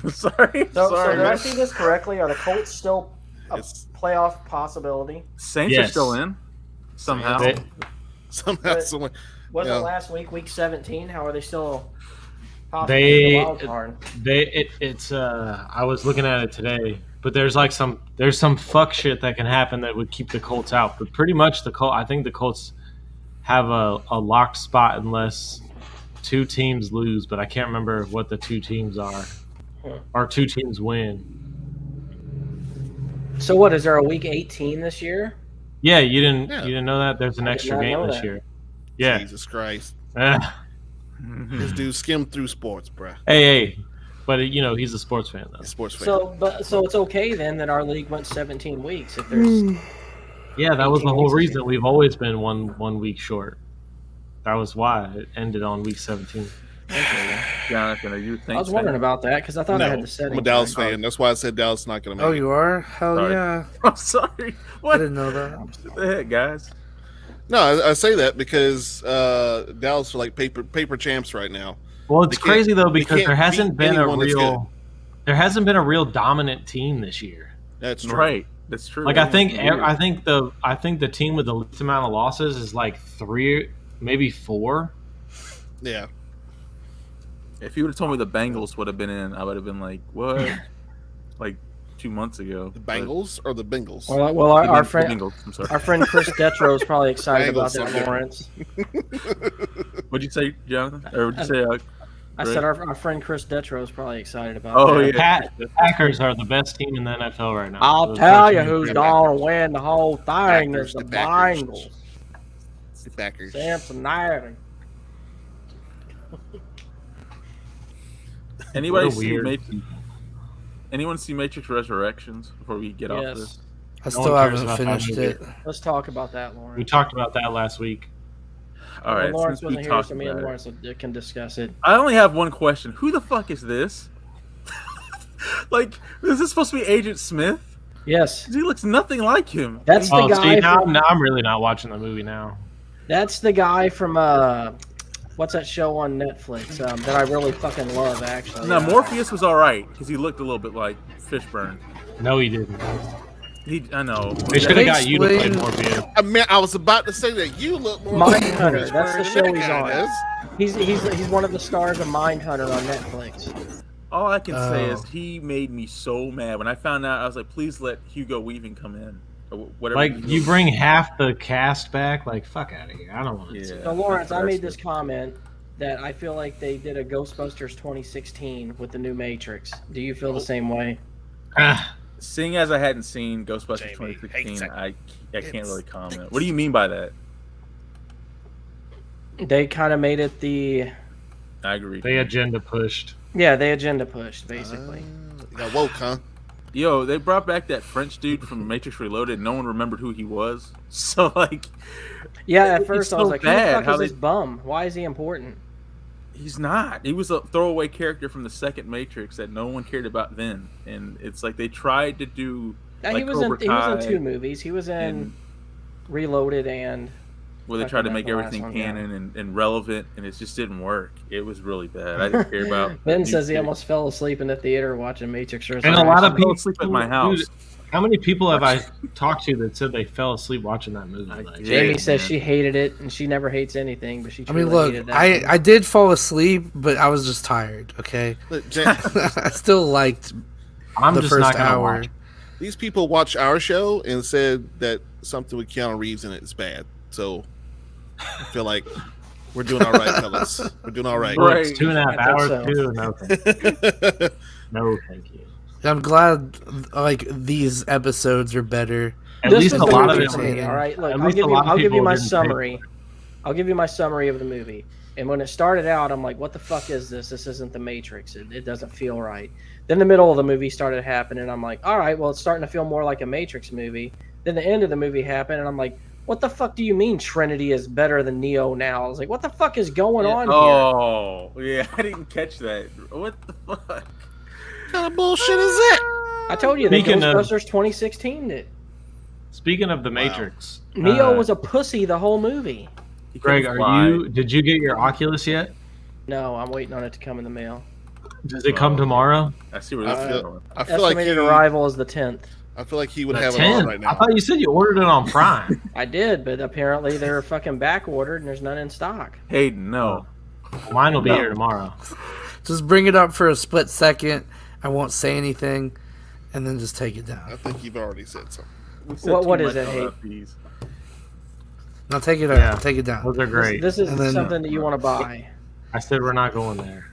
Sorry, So sorry. did I man. see this correctly? Are the Colts still a It's- playoff possibility? Saints are Yes. still in somehow. They- Somehow, But- someone. Wasn't Yeah. last week 17? How are they still possible They- the wild card? It's I was looking at it today, but there's some fuck shit that can happen that would keep the Colts out. But pretty much I think the Colts have a locked spot unless 2 teams lose, but I can't remember what the 2 teams are. Or 2 teams win. So what, is there a week 18 this year? Yeah, you didn't know that? There's an I did extra not game know this that. year. Yeah. Jesus Christ. Eh. This dude skimmed through sports, bruh. Hey, but he's a sports fan though. Sports fan. So it's okay then that our league went 17 weeks if there's Yeah, that was the 18 whole weeks this reason. We've always been one week short. That was why it ended on week 17. okay. Jonathan, are you a I Saints was wondering fan? about that because I thought I had the I'm settings. a Dallas right. fan. That's why I said Dallas is not going to make Oh, it. you are? Hell Sorry. yeah! I'm sorry. What? I didn't know that. What the heck, guys? No, I say that because Dallas are like paper champs right now. Well, it's crazy though because there hasn't been a anyone that's real dominant team this year. That's true. Right. That's true. Like I think the team with the least amount of losses is like 3, maybe 4. Yeah. If you would have told me the Bengals would have been in, I would have been like, what? Like 2 months ago. The Bengals or the Bengals? Well, our friend, Bengals, I'm sorry. our friend Chris Detro is probably excited about Bengals, that, Lawrence. What'd you say, Jonathan? Or would you say? I said our friend Chris Detro is probably excited about Oh that. yeah. The Packers are the best team in the NFL right now. I'll Those tell you Packers who's are going to win the whole thing. Packers, Is the the Packers. Bengals. The Packers. Cincinnati. Anybody What a see weird- Matrix? Anyone see Matrix Resurrections before we get off Yes. this? I No still one cares haven't about that finished movie. it. Let's talk about that, We Lawrence. talked about that last week. All right. Lawrence since we wasn't here, talked so me and about it. Lawrence can discuss it. I only have one question. Who the fuck is this? Like, is this supposed to be Agent Smith? Yes, He looks nothing like him. that's the Oh, guy. see, now, From, now I'm really not watching the movie now. that's the guy from what's that show on Netflix that I really fucking love, actually. Now, Morpheus was all right because he looked a little bit like Fishburne. No, he didn't. I know. They should have got you to play Explain- Morpheus. I mean, I was about to say that you look more Mindhunter. like That's the Fishburne show than he's that on. guy does. He's one of the stars of Mindhunter on Netflix. All I can say is Oh. he made me so mad when I found out. I was like, please let Hugo Weaving come in. Or whatever. Like, you bring half the cast back? Like, fuck out of here. I don't want to see Yeah. So Lawrence, I made That's this comment that I feel like they did a Ghostbusters 2016 with the new Matrix. Do you feel the same way? Ah, Seeing as I hadn't seen Ghostbusters Jamie 2016, hates it. I can't really comment. What do you mean by that? They kind of made it the I agree. they agenda pushed. they agenda pushed basically. You got woke, huh? Yo, they brought back that French dude from Matrix Reloaded. No one remembered who he was. So like, Yeah, at it's first I so was like, who bad the fuck how is they- this bum? Why is he important? he's not. He was a throwaway character from the second Matrix that no one cared about then. And it's like they tried to do. Yeah, like he was in Cobra he was Kai in 2 movies. He was in and- Reloaded and where they I tried to forgot make the last everything one, yeah. canon and relevant, and it just didn't work. It was really bad. I didn't care about. Ben the says he new almost fell asleep in the theater watching Matrix. And a lot of I fell people asleep at my house. Dude, how many people have I talked to that said they fell asleep watching that movie? Like, Jamie Yeah, says man. she hated it, and she never hates anything, but she I truly mean, look, hated that. I did fall asleep, but I was just tired. Okay, Look, I still liked I'm the just first not gonna hour. watch. these people watch our show and said that something with Keanu Reeves in it is bad. So I feel like we're doing all right, fellas. We're doing all right. Well, Right. it's 2.5 I think hours so. too. No, thank you. No, thank you. I'm glad like these episodes are better. At This least was a the lot of movie it. for me, all right, look, At I'll least give a you, lot of I'll give you people my didn't pay summary. I'll give you my summary of the movie. And when it started out, I'm like, what the fuck is this? This isn't the Matrix. It doesn't feel right. Then the middle of the movie started happening, and I'm like, all right, well, it's starting to feel more like a Matrix movie. Then the end of the movie happened, and I'm like, what the fuck do you mean Trinity is better than Neo now? I was like, what the fuck is going on here? Oh, yeah, I didn't catch that. What the fuck? What kind of bullshit is that? I told you that Speaking of- Ghostbusters 2016 did. Speaking of the Matrix, Neo was a pussy the whole movie. He Greg, couldn't fly. did you get your Oculus yet? No, I'm waiting on it to come in the mail. Does it come tomorrow? I see where this is going. I feel like Estimated arrival is the 10th. I feel like he would The have it on 10th? right I now. thought you said you ordered it on Prime. I did, but apparently they're fucking back ordered and there's none in stock. Hayden, no. Mine will be here tomorrow. Just bring it up for a split second. I won't say anything, and then just take it down. I think you've already said something. We said What too is much it, about Hayden? these. Now take it Yeah. out. Take it down. Those are great. This is And then- something that you want to buy. I said we're not going there.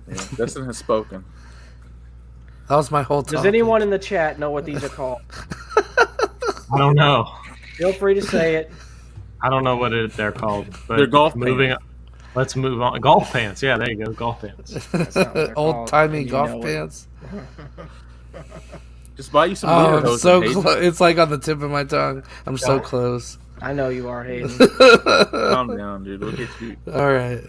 Yeah, Dustin has spoken. That was my whole topic. Does anyone in the chat know what these are called? I don't know. Feel free to say it. I don't know what they're called. But They're golf moving. pants. Let's move on. Golf pants. Yeah, there you go. Golf pants. That's not what they're called, Old timey and you golf know it. pants. Just buy you some Oh, I'm Leonos so and Hayden. close. It's like on the tip of my tongue. I'm so Don't. close. I know you are, Hayden. Calm down, dude. Look at you. All right.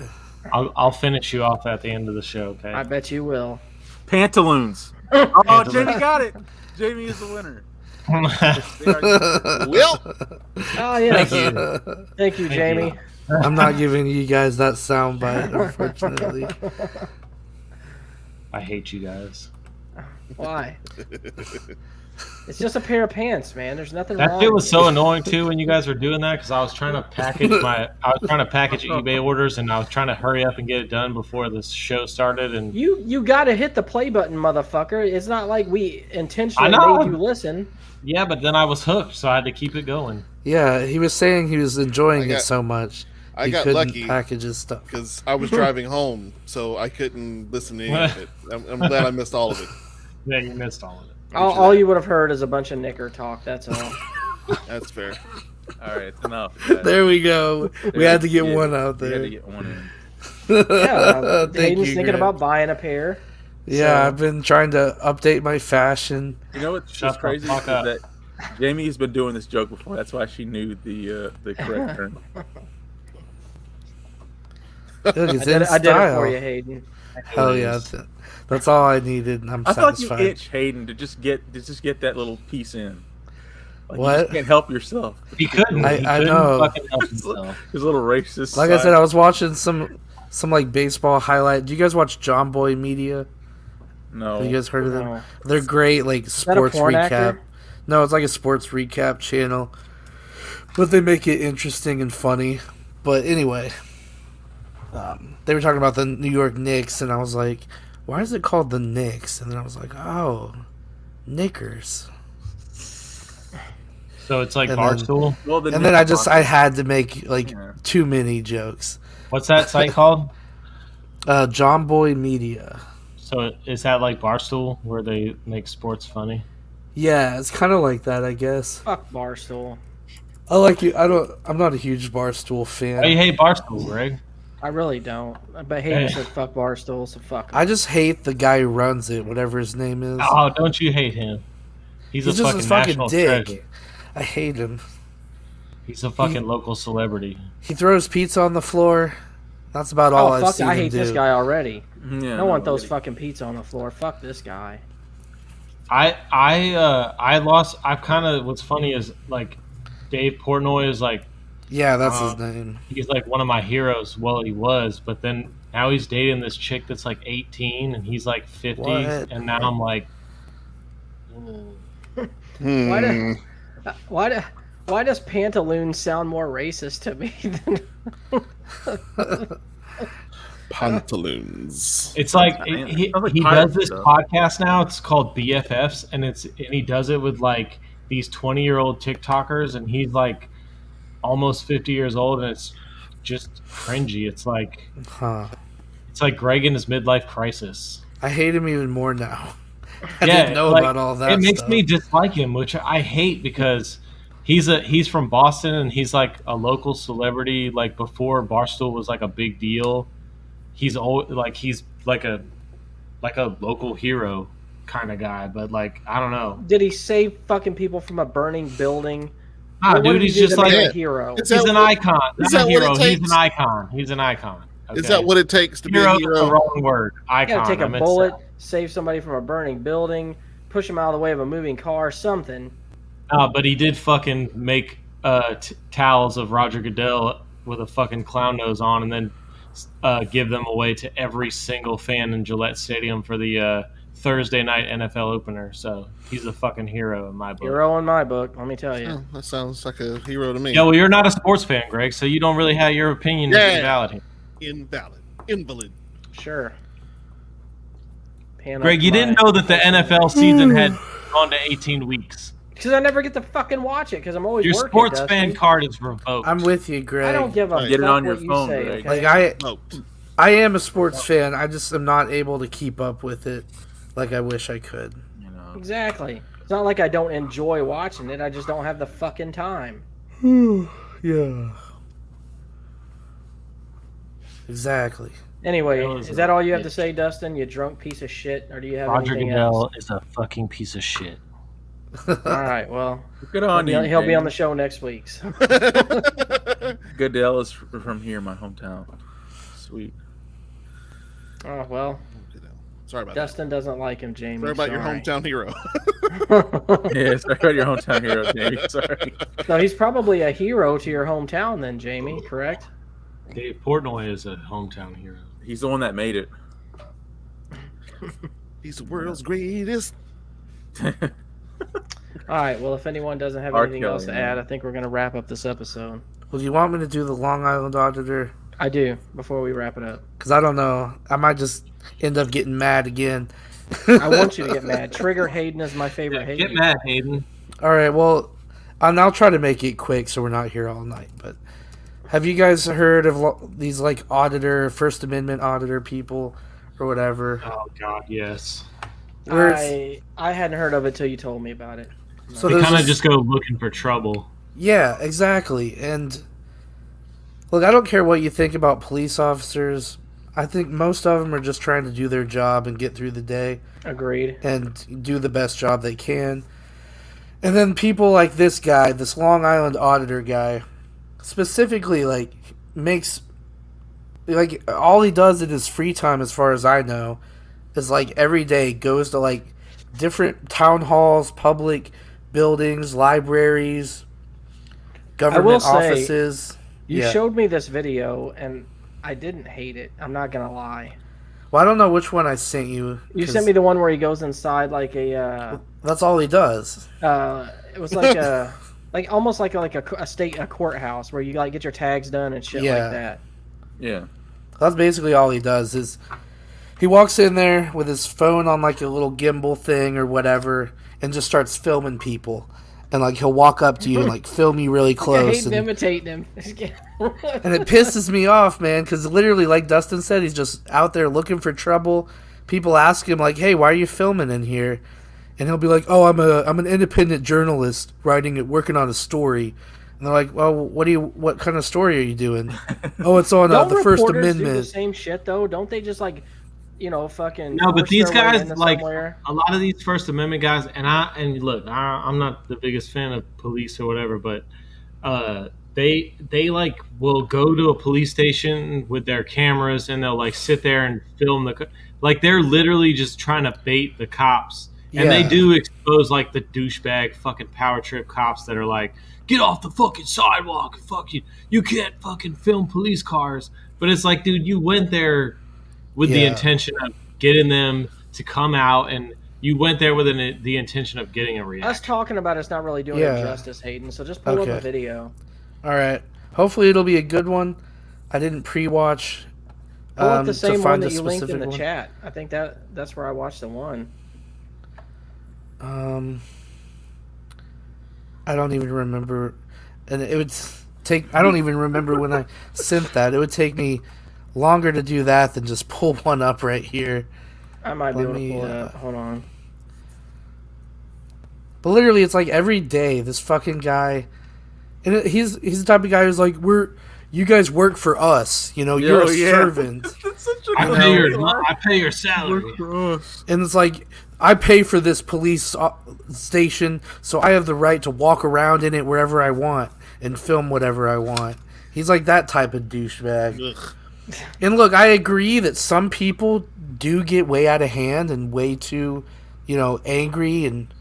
I'll finish you off at the end of the show. Okay. I bet you will. Pantaloons. Oh, Jamie got it. Jamie is the winner. Will. Oh yeah. Thank you, Jamie. I'm not giving you guys that soundbite, unfortunately. I hate you guys. Why? It's just a pair of pants, man. There's nothing That wrong. shit was so annoying too when you guys were doing that because I was trying to package eBay orders and I was trying to hurry up and get it done before the show started. And You gotta hit the play button, motherfucker. It's not like we intentionally made you listen. Yeah, but then I was hooked, so I had to keep it going. Yeah, he was saying he was enjoying it so much. I got couldn't lucky package his stuff because I was driving home, so I couldn't listen to any of it. I'm glad I missed all of it. Yeah, you missed all of it. All you would have heard is a bunch of knicker talk. That's all. That's fair. All right, it's enough. There we go. We had to get one out there. We had to get one in. Yeah, Thank Hayden's you, thinking Greg. about buying a pair. Yeah, So- I've been trying to update my fashion. You know what's Shut just the crazy is fuck up. that Jamie's been doing this joke before. That's why she knew the correct term. Look, it's I in did it style. for you, Hayden. Hell yeah, that's all I needed. And I'm I feel like satisfied. you itch Hayden to just get that little piece in. Like, What? You just can't help yourself. He couldn't. I know. Fucking help himself. His little racist. Like I side. said, I was watching some like baseball highlight. Do you guys watch John Boy Media? No. Have you guys heard of them? No. They're great, like that a sports porn recap. actor? No, it's like a sports recap channel, but they make it interesting and funny. But anyway, they were talking about the New York Knicks, and I was like, "Why is it called the Knicks?" And then I was like, "Oh, Knickers." So it's like And then- Barstool. Well, And then I had to make like too many jokes. What's that site called? John Boy Media. So is that like Barstool where they make sports funny? Yeah, it's kind of like that, I guess. Fuck Barstool. I like you. I'm not a huge Barstool fan. Oh, you hate Barstool, Greg? I really don't. But Hayden Hey. said fuck Barstool, so fuck him. I just hate the guy who runs it, whatever his name is. Oh, don't you hate him? He's a He's just fucking a fucking national dick. treasure. I hate him. He's a fucking local celebrity. He throws pizza on the floor. That's about all I've fuck, seen I him hate do. this guy already. Yeah, no one throws fucking pizza on the floor. Fuck this guy. I lost. I've kind of. What's funny is like Dave Portnoy is like. Yeah, that's his name. He's like one of my heroes. Well, he was, but then now he's dating this chick that's like 18 and he's like 50, What? and now I'm like, Why does Pantaloon sound more racist to me than Pantaloons. it's like Man, he sounds like does pirate this stuff. podcast now. It's called BFFs, and he does it with like these 20-year-old TikTokers, and he's like almost 50 years old, and it's just cringy. It's like Greg in his midlife crisis. I hate him even more now. I Yeah, didn't know like, about all that. It makes stuff. me dislike him, which I hate because he's from Boston and he's like a local celebrity. Like before Barstool was like a big deal, he's like a local hero kind of guy. But like I don't know. did he save fucking people from a burning building? Nah, What dude, did he he's do just to make like a hero. Is he's that an what- icon. is Not a that what it hero. He's takes? an icon. He's an icon. Is Okay? that what it takes to be Hero a is the hero? wrong word. You Icon. gotta take I a meant bullet, so. save somebody from a burning building, push them out of the way of a moving car, something. But he did fucking make towels of Roger Goodell with a fucking clown nose on, and then give them away to every single fan in Gillette Stadium for the Thursday night NFL opener. So he's a fucking hero in my book. Hero in my book, let me tell you. Oh, that sounds like a hero to me. Yeah, well, you're not a sports fan, Greg, so you don't really have your opinion is invalid here. Invalid. Invalid. Sure. Greg, you didn't know that the NFL season had gone to 18 weeks. Because I never get to fucking watch it because I'm always Your working. sports Dustin. fan card is revoked. I'm with you, Greg. I don't give a Get it fuck on your what you phone, say, Greg. okay? Like I am a sports fan. I just am not able to keep up with it like I wish I could. You know. Exactly. It's not like I don't enjoy watching it. I just don't have the fucking time. Yeah. Exactly. Anyway, That was is that all you have bitch. to say, Dustin? You drunk piece of shit, or do you have Roger anything Goodell else? is a fucking piece of shit. All right, well, Good on you. he'll be on the Jamie. show next week. So. Goodell is from here, my hometown. Sweet. Oh, well. Sorry about Dustin doesn't like him, Jamie. Sorry about your sorry. hometown hero. Yeah, sorry about your hometown hero, Jamie. Sorry. So he's probably a hero to your hometown then, Jamie, correct? Dave Portnoy is a hometown hero. He's the one that made it. He's the world's greatest. All right, well, if anyone doesn't have anything else to add, I think we're going to wrap up this episode. Well, do you want me to do the Long Island Auditor? I do, before we wrap it up. Because I don't know. I might just end up getting mad again. I want you to get mad. Trigger Hayden is my favorite Hayden. Get mad, Hayden. All right, well, I'll try to make it quick so we're not here all night. But have you guys heard of these, like, auditor, First Amendment auditor people or whatever? Oh, God, yes. I hadn't heard of it till you told me about it. So they kind of just go looking for trouble. Yeah, exactly. And look, I don't care what you think about police officers. I think most of them are just trying to do their job and get through the day. Agreed. And do the best job they can. And then people like this guy, this Long Island auditor guy, specifically, like, makes, like, all he does in his free time, as far as I know, is, like, every day goes to, like, different town halls, public buildings, libraries, government offices. You showed me this video, and I didn't hate it. I'm not going to lie. Well, I don't know which one I sent you. You sent me the one where he goes inside like a... that's all he does. It was like a... like almost like a courthouse where you like get your tags done and shit like that. Yeah. That's basically all he does is he walks in there with his phone on like a little gimbal thing or whatever and just starts filming people. And like he'll walk up to you and like film you really close. I hate imitating him. And it pisses me off, man, because literally, like Dustin said, he's just out there looking for trouble. People ask him like, "Hey, why are you filming in here?" And he'll be like, "Oh, I'm an independent journalist working on a story." And they're like, "Well, what kind of story are you doing?" "Oh, it's on the First Amendment." Do the same shit though, don't they? Just like, fucking. No, but these guys, like somewhere? a lot of these First Amendment guys, and look, I'm not the biggest fan of police or whatever, but they like will go to a police station with their cameras and they'll like sit there and film like they're literally just trying to bait the cops. And they do expose like the douchebag fucking power trip cops that are like, get off the fucking sidewalk, fuck you can't fucking film police cars. But it's like, dude, you went there with the intention of getting them to come out, and you went there with the intention of getting a reaction. Us talking about it's not really doing it justice, Hayden. So just pull up a video. All right. Hopefully it'll be a good one. I didn't pre-watch. Pull up the same one that you linked in the chat. I think that's where I watched the one. I don't even remember, and it would take. I don't even remember when I sent that. It would take me longer to do that than just pull one up right here. I might be able to pull it up. Hold on. But literally, it's like every day this fucking guy, and he's the type of guy who's like, you guys work for us, you're a servant. I pay your salary. And it's like, I pay for this police station, so I have the right to walk around in it wherever I want and film whatever I want. He's like that type of douchebag. And look, I agree that some people do get way out of hand and way too, angry, and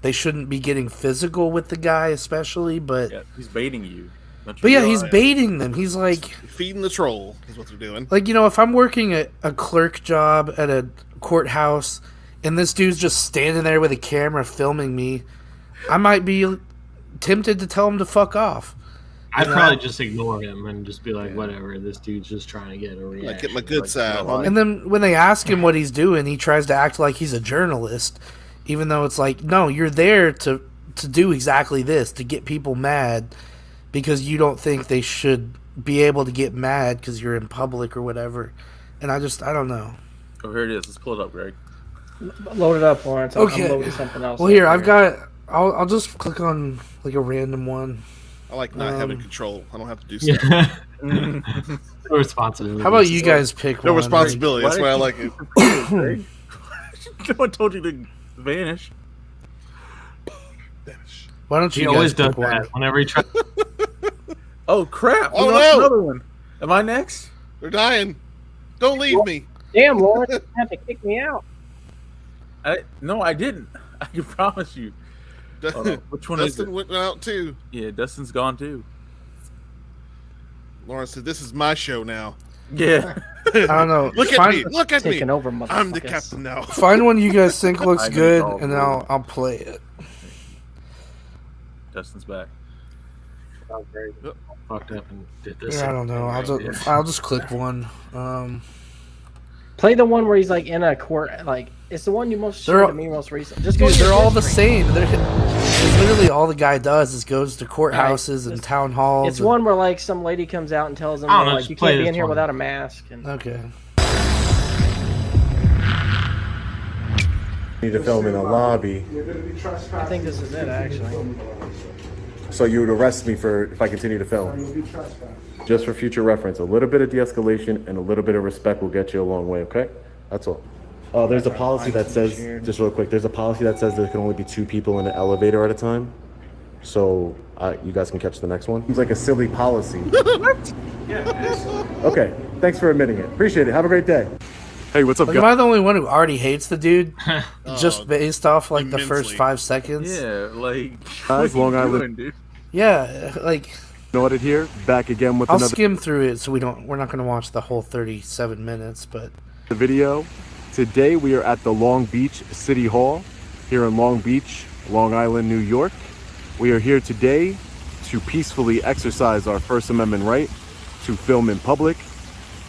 they shouldn't be getting physical with the guy, especially, but... Yeah, he's baiting you. But yeah, he's baiting them. He's like... feeding the troll is what they're doing. Like, if I'm working a clerk job at a courthouse and this dude's just standing there with a camera filming me, I might be tempted to tell him to fuck off. I'd probably just ignore him and just be like, whatever, this dude's just trying to get a reaction. Like, get my good side. And then when they ask him what he's doing, he tries to act like he's a journalist, even though it's like, no, you're there to do exactly this, to get people mad because you don't think they should be able to get mad because you're in public or whatever. And I don't know. Oh, here it is. Let's pull it up, Greg. Load it up, Lawrence. I'm Okay. loading something else. Well, here, I've got... I'll just click on like a random one. I like not having control. I don't have to do stuff. No responsibility. How about you guys pick no one? responsibility. That's why I like it. No one told you to vanish. Why don't you He guys always pick does one? that whenever he tries. Oh, crap. Oh, We lost no. another one. Am I next? They're dying. Don't leave me. Damn, Lawrence, you have to kick me out. No, I didn't. I can promise you. Which one Dustin is it? went out too. Yeah, Dustin's gone too. Lawrence said, "This is my show now." Yeah. I don't know. Look at me! Look at me! Taking over, I'm the motherfuckers. captain now. Find one you guys think looks I know good, it's all and blue. I'll play it. Dustin's back. Oh, great. Fucked up and did this. Yeah, I don't know. I'll just click one. Play the one where he's like in a court. Like it's the one you most showed to me most recently. Just go. Dude, to your they're all the history. same. It's literally all the guy does is goes to courthouses and town halls. It's one where like some lady comes out and tells him I don't know, like just you play can't be this in here one. without a mask. And Okay. Need to film in a lobby. I think this is it actually. So you would arrest me if I continue to film. Just for future reference, a little bit of de-escalation and a little bit of respect will get you a long way, okay? That's all. There's a policy that says, just real quick, there's a policy that says there can only be 2 people in an elevator at a time. So you guys can catch the next one. Seems like a silly policy. Okay, thanks for admitting it. Appreciate it. Have a great day. Hey, what's up, Like, am I the only one who already hates the dude? Just Oh, based off like the immensely. first 5 seconds? Yeah, like Guys, Long Island. dude? Yeah, like Noted here, back again with I'll another skim through it so we're not gonna watch the whole 37 minutes, but video. Today we are at the Long Beach City Hall here in Long Beach, Long Island, New York. We are here today to peacefully exercise our First Amendment right to film in public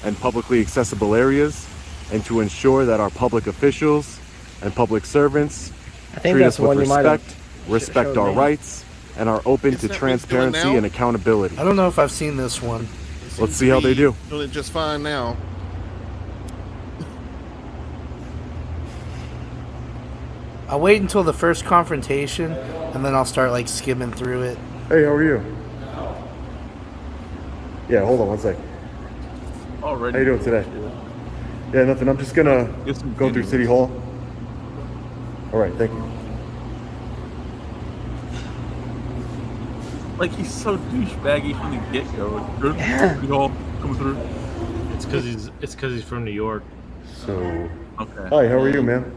and publicly accessible areas, and to ensure that our public officials and public servants I think treat that's us the with one you might have respect showed our me. rights, and are open Isn't to that what he's transparency doing now? and accountability. I don't know if I've seen this one. Let's see how they do. Doing it just fine now. I'll wait until the first confrontation and then I'll start like skimming through it. Hey, how are you? Yeah, hold on one sec. Already. How you doing today? Yeah, nothing. I'm just gonna go through City Hall. All right, thank you. Like he's so douchebaggy from the get-go. You all come through. It's because he's from New York. So, Okay. hi, how are you, man?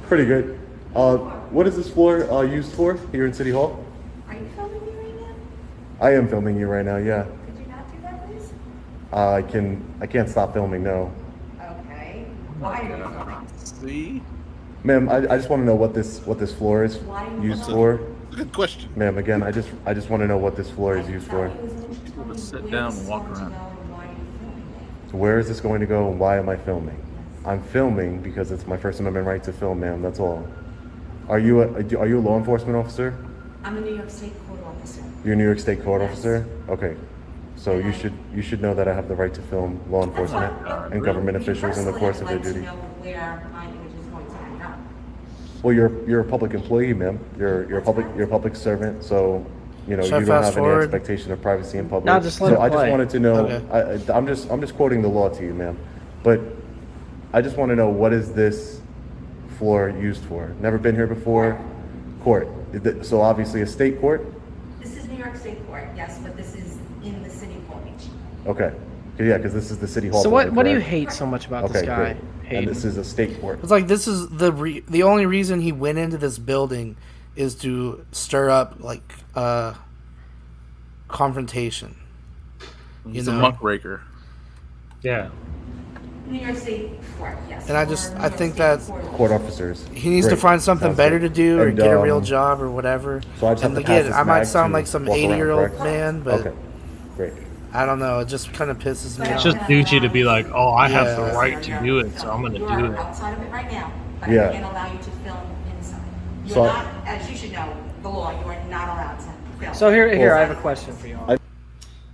Pretty good. What is this floor used for here in City Hall? Are you filming me right now? I am filming you right now. Yeah. Could you not do that, please? I can't stop filming. No, Okay. Why are you filming? See? ma'am. I just want to know what this floor is Why are you used filming? for. Good question. Ma'am, again, I just want to know what this floor is used for. Let's sit down and walk around. So where is this going to go and why am I filming? I'm filming because it's my First Amendment right to film, ma'am. That's all. Are you a law enforcement officer? I'm a New York State court officer. You're a New York State court Yes. officer? Okay. So you should know that I have the right to film law enforcement and government officials in the course of their duty. I'd like to know where my image is going to end up. Well, you're a public employee, ma'am. You're a public servant, so you know Should I you don't fast have any forward? expectation of privacy in public. No, just let so it I just play. wanted to know. Okay. I'm just quoting the law to you, ma'am. But I just want to know, what is this floor used for? Never been here before. Court. So obviously a state court. This is New York State court, yes, but this is in the city of Palm Beach. Okay. Yeah, because this is the city hall. So what building, do you correct? hate so much about Okay, this guy? good. And Hayden? this is a state court. It's like this is the only reason he went into this building is to stir up like confrontation. He's a muckraker. Yeah. New York State court, yes. And I think that Court officers. he needs to Great. find something Sounds better good. to do or And, get a real job or whatever. So I just and have to pass again, this I might mag sound to like some walk around, 80-year-old correct? man, but Okay. Great. I don't know. It just kind of pisses me It's off. just douchey to be like, oh, I have Yeah. the right to do it, so I'm gonna You do are it. outside of it right now, but Yeah. I can't allow you to film inside. You're So- not, as you should know, the law, you are not allowed to film. So here, I have a question for y'all.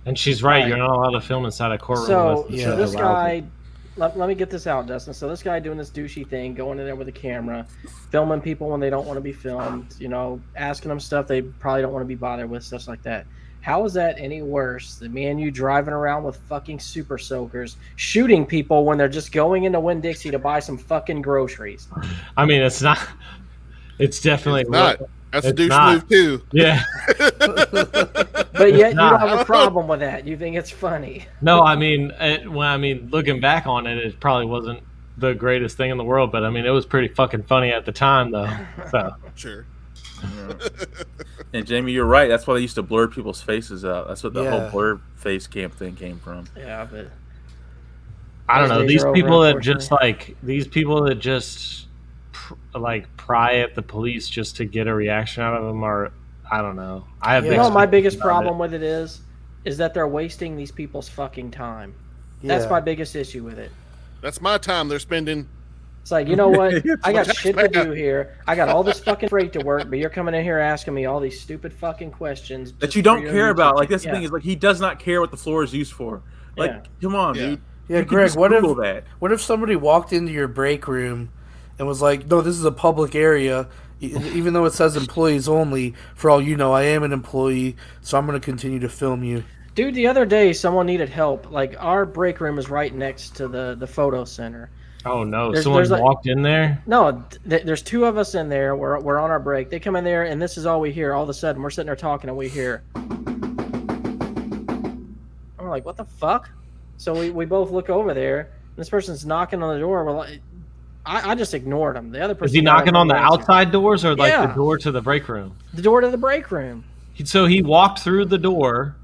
And she's right. You're not allowed to film inside a courtroom. So, unless so it's this allowed. guy, let me get this out, Dustin. So this guy doing this douchey thing, going in there with a camera, filming people when they don't want to be filmed, you know, asking them stuff they probably don't want to be bothered with, stuff like that. How is that any worse than me and you driving around with fucking super soakers, shooting people when they're just going into Winn-Dixie to buy some fucking groceries? I mean, it's not. It's definitely. It's not. That's a douche move too. Yeah. But yet you don't have a problem with that. You think it's funny. No, I mean, looking back on it, it probably wasn't the greatest thing in the world, but I mean, it was pretty fucking funny at the time, though. So. Sure. Yeah. And Jamie, you're right. That's why they used to blur people's faces out. That's what the whole blur face cam thing came from. Yeah, but I don't know. These people that just pry at the police just to get a reaction out of them are, I don't know. I have. You know, my biggest problem with it is that they're wasting these people's fucking time. That's my biggest issue with it. That's my time they're spending. It's like, you know what? I got shit to do here. I got all this fucking freight to work, but you're coming in here asking me all these stupid fucking questions that you don't care about. Like, that's the thing is, like, he does not care what the floor is used for. Like, come on, dude. Yeah, Greg, what if somebody walked into your break room and was like, no, this is a public area, even though it says employees only, for all you know, I am an employee, so I'm going to continue to film you. Dude, the other day, someone needed help. Like, our break room is right next to the photo center. Oh, no. Someone walked in there? No, there's two of us in there. We're on our break. They come in there, and this is all we hear. All of a sudden, we're sitting there talking, and we hear. I'm like, what the fuck? So we both look over there, and this person's knocking on the door. We're like, I just ignored him. The other person. Is he knocking on the outside doors or like the door to the break room? The door to the break room. So he walked through the door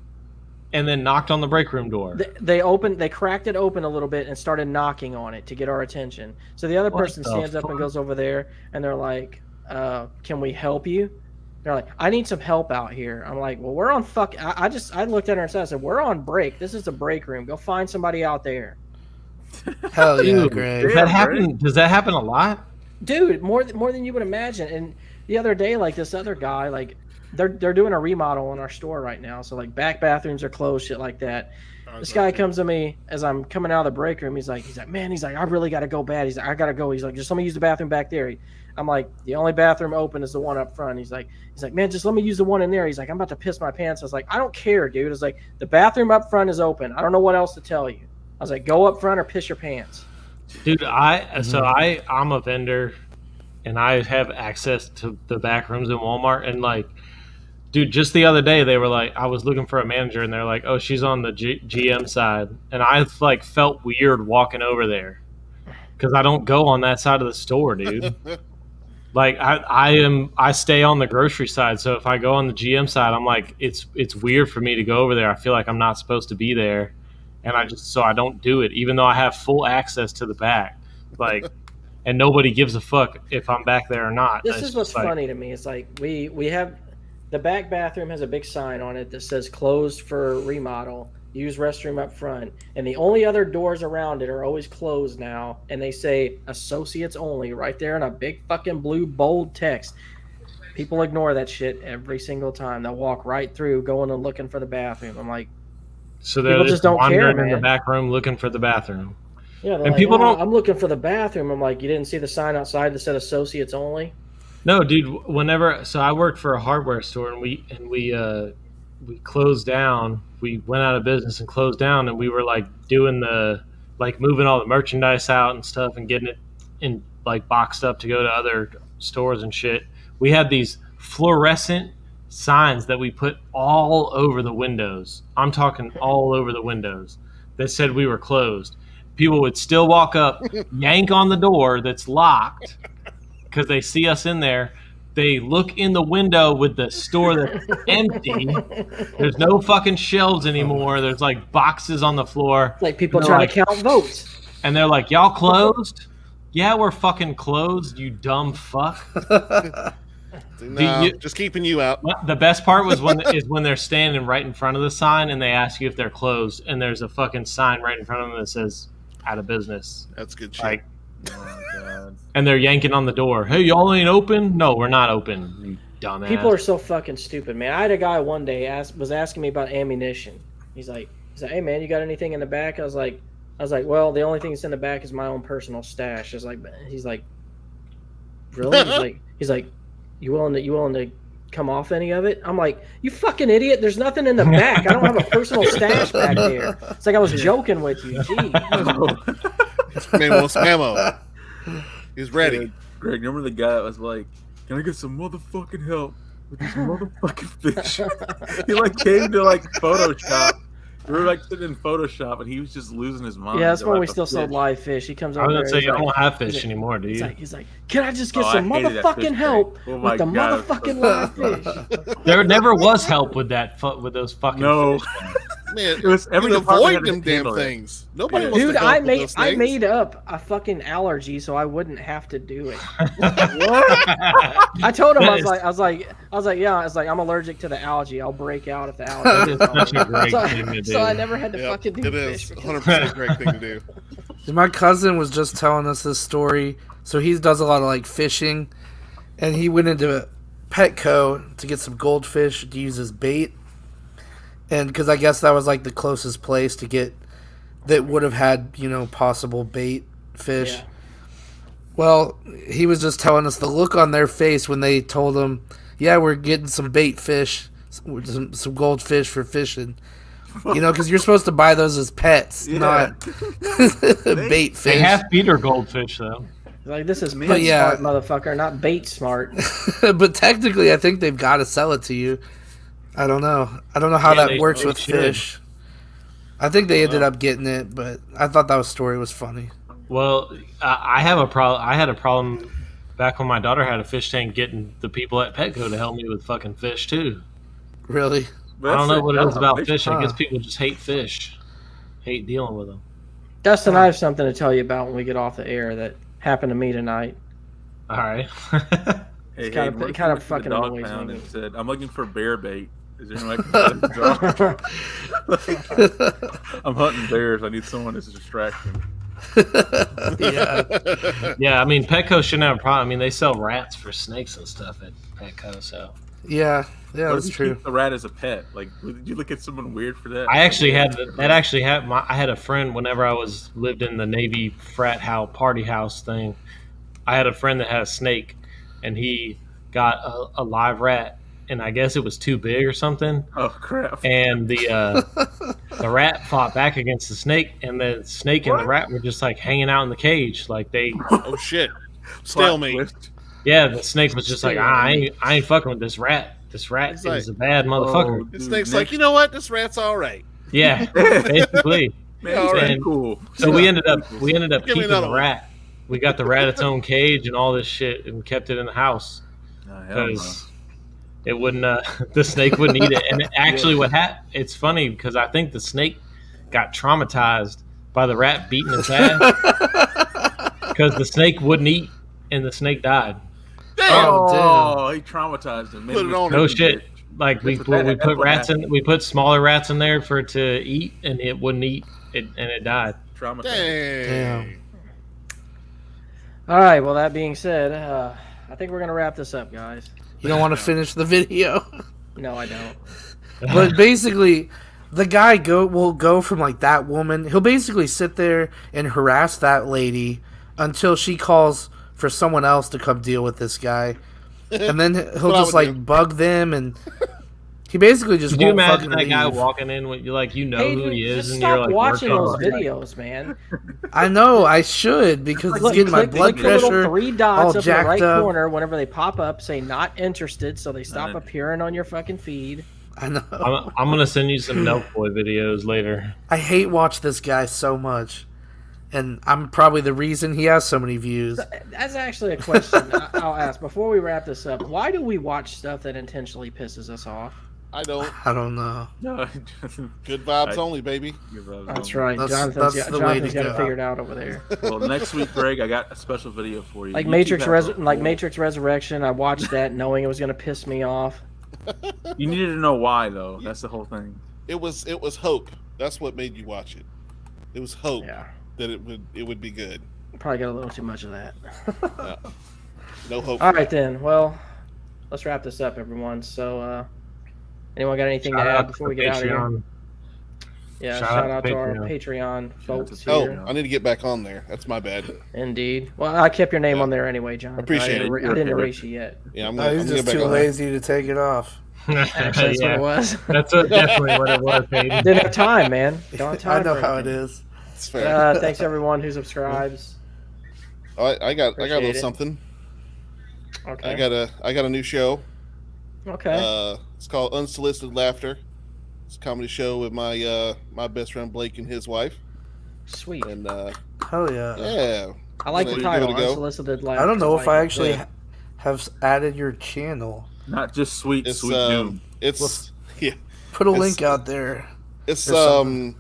and then knocked on the break room door. They cracked it open a little bit and started knocking on it to get our attention. So the other person stands up and goes over there, and they're like, can we help you? They're like, I need some help out here. I'm like, well, we're on I looked at her and said, we're on break. This is a break room. Go find somebody out there. Hell yeah, Greg. Does that happen a lot? Dude, more than you would imagine. And the other day, like, this other guy, like, they're doing a remodel in our store right now. So, like, back bathrooms are closed, shit like that. This guy comes to me as I'm coming out of the break room. He's like, man, I really got to go bad. He's like, I got to go. He's like, just let me use the bathroom back there. I'm like, the only bathroom open is the one up front. He's like, man, just let me use the one in there. He's like, I'm about to piss my pants. I was like, I don't care, dude. It's like, the bathroom up front is open. I don't know what else to tell you. I was like, go up front or piss your pants. Dude, I'm a vendor, and I have access to the back rooms in Walmart. And, like, dude, just the other day, they were like, I was looking for a manager, and they're like, oh, she's on the GM side. And I, like, felt weird walking over there because I don't go on that side of the store, dude. Like, I stay on the grocery side, so if I go on the GM side, I'm like, it's weird for me to go over there. I feel like I'm not supposed to be there. And I don't do it, even though I have full access to the back. Like, and nobody gives a fuck if I'm back there or not. This is what's funny to me. It's like we have the back bathroom has a big sign on it that says closed for remodel. Use restroom up front. And the only other doors around it are always closed now. And they say associates only right there in a big fucking blue bold text. People ignore that shit every single time. They'll walk right through going and looking for the bathroom. I'm like, so they're just don't wandering care, in the back room looking for the bathroom. Yeah, and like, people don't. I'm looking for the bathroom. I'm like, you didn't see the sign outside that said associates only? No, dude. So I worked for a hardware store, and we closed down. We went out of business and closed down, and we were like doing moving all the merchandise out and stuff, and getting it in like boxed up to go to other stores and shit. We had these fluorescent signs that we put all over the windows. I'm talking all over the windows that said we were closed. People would still walk up, yank on the door that's locked because they see us in there. They look in the window with the store that's empty. There's no fucking shelves anymore. There's like boxes on the floor. It's like people trying to count votes. And they're like, y'all closed? Yeah, we're fucking closed, you dumb fuck. No, just keeping you out. The best part was when they're standing right in front of the sign and they ask you if they're closed, and there's a fucking sign right in front of them that says out of business. That's good shit. Like, oh God. And they're yanking on the door. Hey, y'all ain't open? No, we're not open. You dumbass. People are so fucking stupid, man. I had a guy one day was asking me about ammunition. He's like, hey man, you got anything in the back? I was like, well, the only thing that's in the back is my own personal stash. He's like, really? He's like, you willing to come off any of it? I'm like, you fucking idiot. There's nothing in the back. I don't have a personal stash back there. It's like I was joking with you. Gee. Spammo. He's ready. Greg, remember the guy that was like, Can I get some motherfucking help with this motherfucking fish? He like came to like Photoshop. We were like sitting in Photoshop, and he was just losing his mind. Yeah, that's when like we still sold live fish. He comes I over was there. gonna say you don't have fish anymore, do you? He's like, can I just get Oh, some I hated that motherfucking fish help tank. Oh with my the God, motherfucking live fish? There never was help with that with those fucking No. fish. Man, It was every you department avoid had to them damn handle it. things. Nobody Yeah. wants Dude, to help I with those things. made up a fucking allergy so I wouldn't have to do it. I told him I was like, I'm allergic to the algae. I'll break out if the allergy. That is such a great thing to do. So I never had to fucking do It fish. is 100% a great thing to do. My cousin was just telling us this story. So he does a lot of like fishing, and he went into Petco to get some goldfish to use as bait. And because I guess that was like the closest place to get that would have had, possible bait fish. Yeah. Well, he was just telling us the look on their face when they told him, yeah, we're getting some bait fish, some goldfish for fishing. Because you're supposed to buy those as pets, not bait fish. They have feeder goldfish, though. Like, this is pet smart, motherfucker, not bait smart. But technically, I think they've got to sell it to you. I don't know how that works with fish. I think they ended up getting it, but I thought that story was funny. Well, I have a problem. I had a problem back when my daughter had a fish tank, getting the people at Petco to help me with fucking fish too. Really? I don't know what it is about fish. I guess people just hate fish, hate dealing with them. Dustin, I have something to tell you about when we get off the air that happened to me tonight. All right. Hey, kind of fucking dog annoys pound me. and said, "I'm looking for bear bait. Is there any way I can get this dog?" I'm hunting bears. I need someone to distract me. Yeah. I mean, Petco shouldn't have a problem. I mean, they sell rats for snakes and stuff at Petco. So yeah, What that's if you true. keep a rat as a pet? Like, did you look at someone weird for that? I actually had that. I had a friend whenever I lived in the Navy frat house party house thing. I had a friend that had a snake, and he got a live rat. And I guess it was too big or something. Oh crap! And the rat fought back against the snake, and the snake and the rat were just like hanging out in the cage, like they. Oh shit! Stalemate. Yeah, the snake was just like, I ain't fucking with this rat. This rat It's is like, a bad motherfucker. The snake's like, you know what? This rat's all right. Yeah, basically. Man, all right, And cool. So we ended up Give me keeping another the one. rat. We got the rat its own cage and all this shit, and kept it in the house because it wouldn't. The snake wouldn't eat it. And actually, what happened? It's funny because I think the snake got traumatized by the rat beating its ass because the snake wouldn't eat, and the snake died. Oh, he traumatized him. Put it on No him. shit. Like we put rats in, we put smaller rats in there for it to eat, and it wouldn't eat, and it died. Traumatized. Damn. All right. Well, that being said, I think we're gonna wrap this up, guys. You don't want to finish the video? No, I don't. But basically, the guy will go from like that woman. He'll basically sit there and harass that lady until she calls for someone else to come deal with this guy, and then he'll What I just would like do. bug them, and he basically just Could you won't imagine fucking that guy leave. walking in with you, like you know Hey, who dude, he is, just and stop you're like watching working those on it? videos, man. I know I should because it's Look, getting my blood click the little pressure three all dots up in the jacked right up. corner whenever they pop up. Say not interested, so they stop appearing on your fucking feed. I know. I'm gonna send you some Nelk Boy videos later. I hate watch this guy so much, and I'm probably the reason he has so many views. That's actually a question I'll ask before we wrap this up. Why do we watch stuff that intentionally pisses us off? I don't. I don't know. No, Good vibes only, baby. Good vibes That's only. right. That's Jonathan's the way to got it go. figured out over there. Well, next week, Greg, I got a special video for you. Like YouTube Matrix, has a- Matrix Resurrection. I watched that knowing it was going to piss me off. You needed to know why, though. That's the whole thing. It was hope. That's what made you watch it. It was hope that it would be good. Probably got a little too much of that. No hope. All right then. Well, let's wrap this up, everyone. So, anyone got anything to add before we get out of here? Yeah, shout out to our Patreon folks here. I need to get back on there. That's my bad. Indeed. Well, I kept your name on there anyway, John. Appreciate it. I didn't erase you yet. Yeah, He's just too lazy to take it off. Actually, that's what it was. That's definitely what it was, Hayden. Didn't have time, man. Don't have time. I know for how it anything. is. It's fair. Thanks everyone who subscribes. I got a Appreciate little it. something. Okay. I got a new show. Okay. It's called Unsolicited Laughter. It's a comedy show with my my best friend Blake and his wife. Sweet. And Hell yeah. yeah. I like the Give title, it a go. Unsolicited Laughter. I don't know if I actually Yeah. have added your channel. Not just sweet It's doom. it's yeah. Put a It's- link out there. It's or something.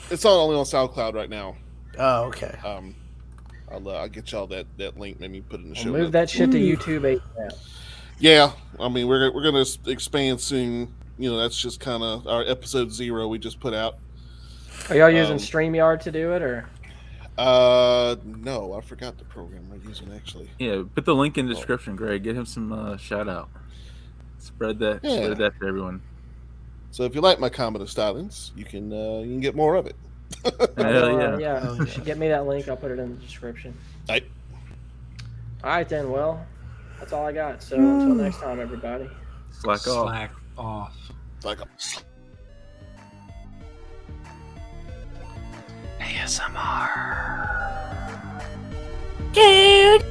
it's only on SoundCloud right now. Oh, okay. I'll get y'all that link. Maybe put it in the show. Move notes. that shit to YouTube ASAP. Yeah, I mean we're gonna expand soon. You know, that's just kind of our episode 0 we just put out. Are y'all using StreamYard to do it, or? No, I forgot the program we're using actually. Yeah, put the link in the description, Greg. Get him some shout out. Spread that to everyone. So if you like my comedy stylings, you can get more of it. Hell yeah. Yeah, you should get me that link. I'll put it in the description. Right. All right, then. Well, that's all I got. So until next time, everybody. Slack off. Slack off. Slack off. ASMR. Dude.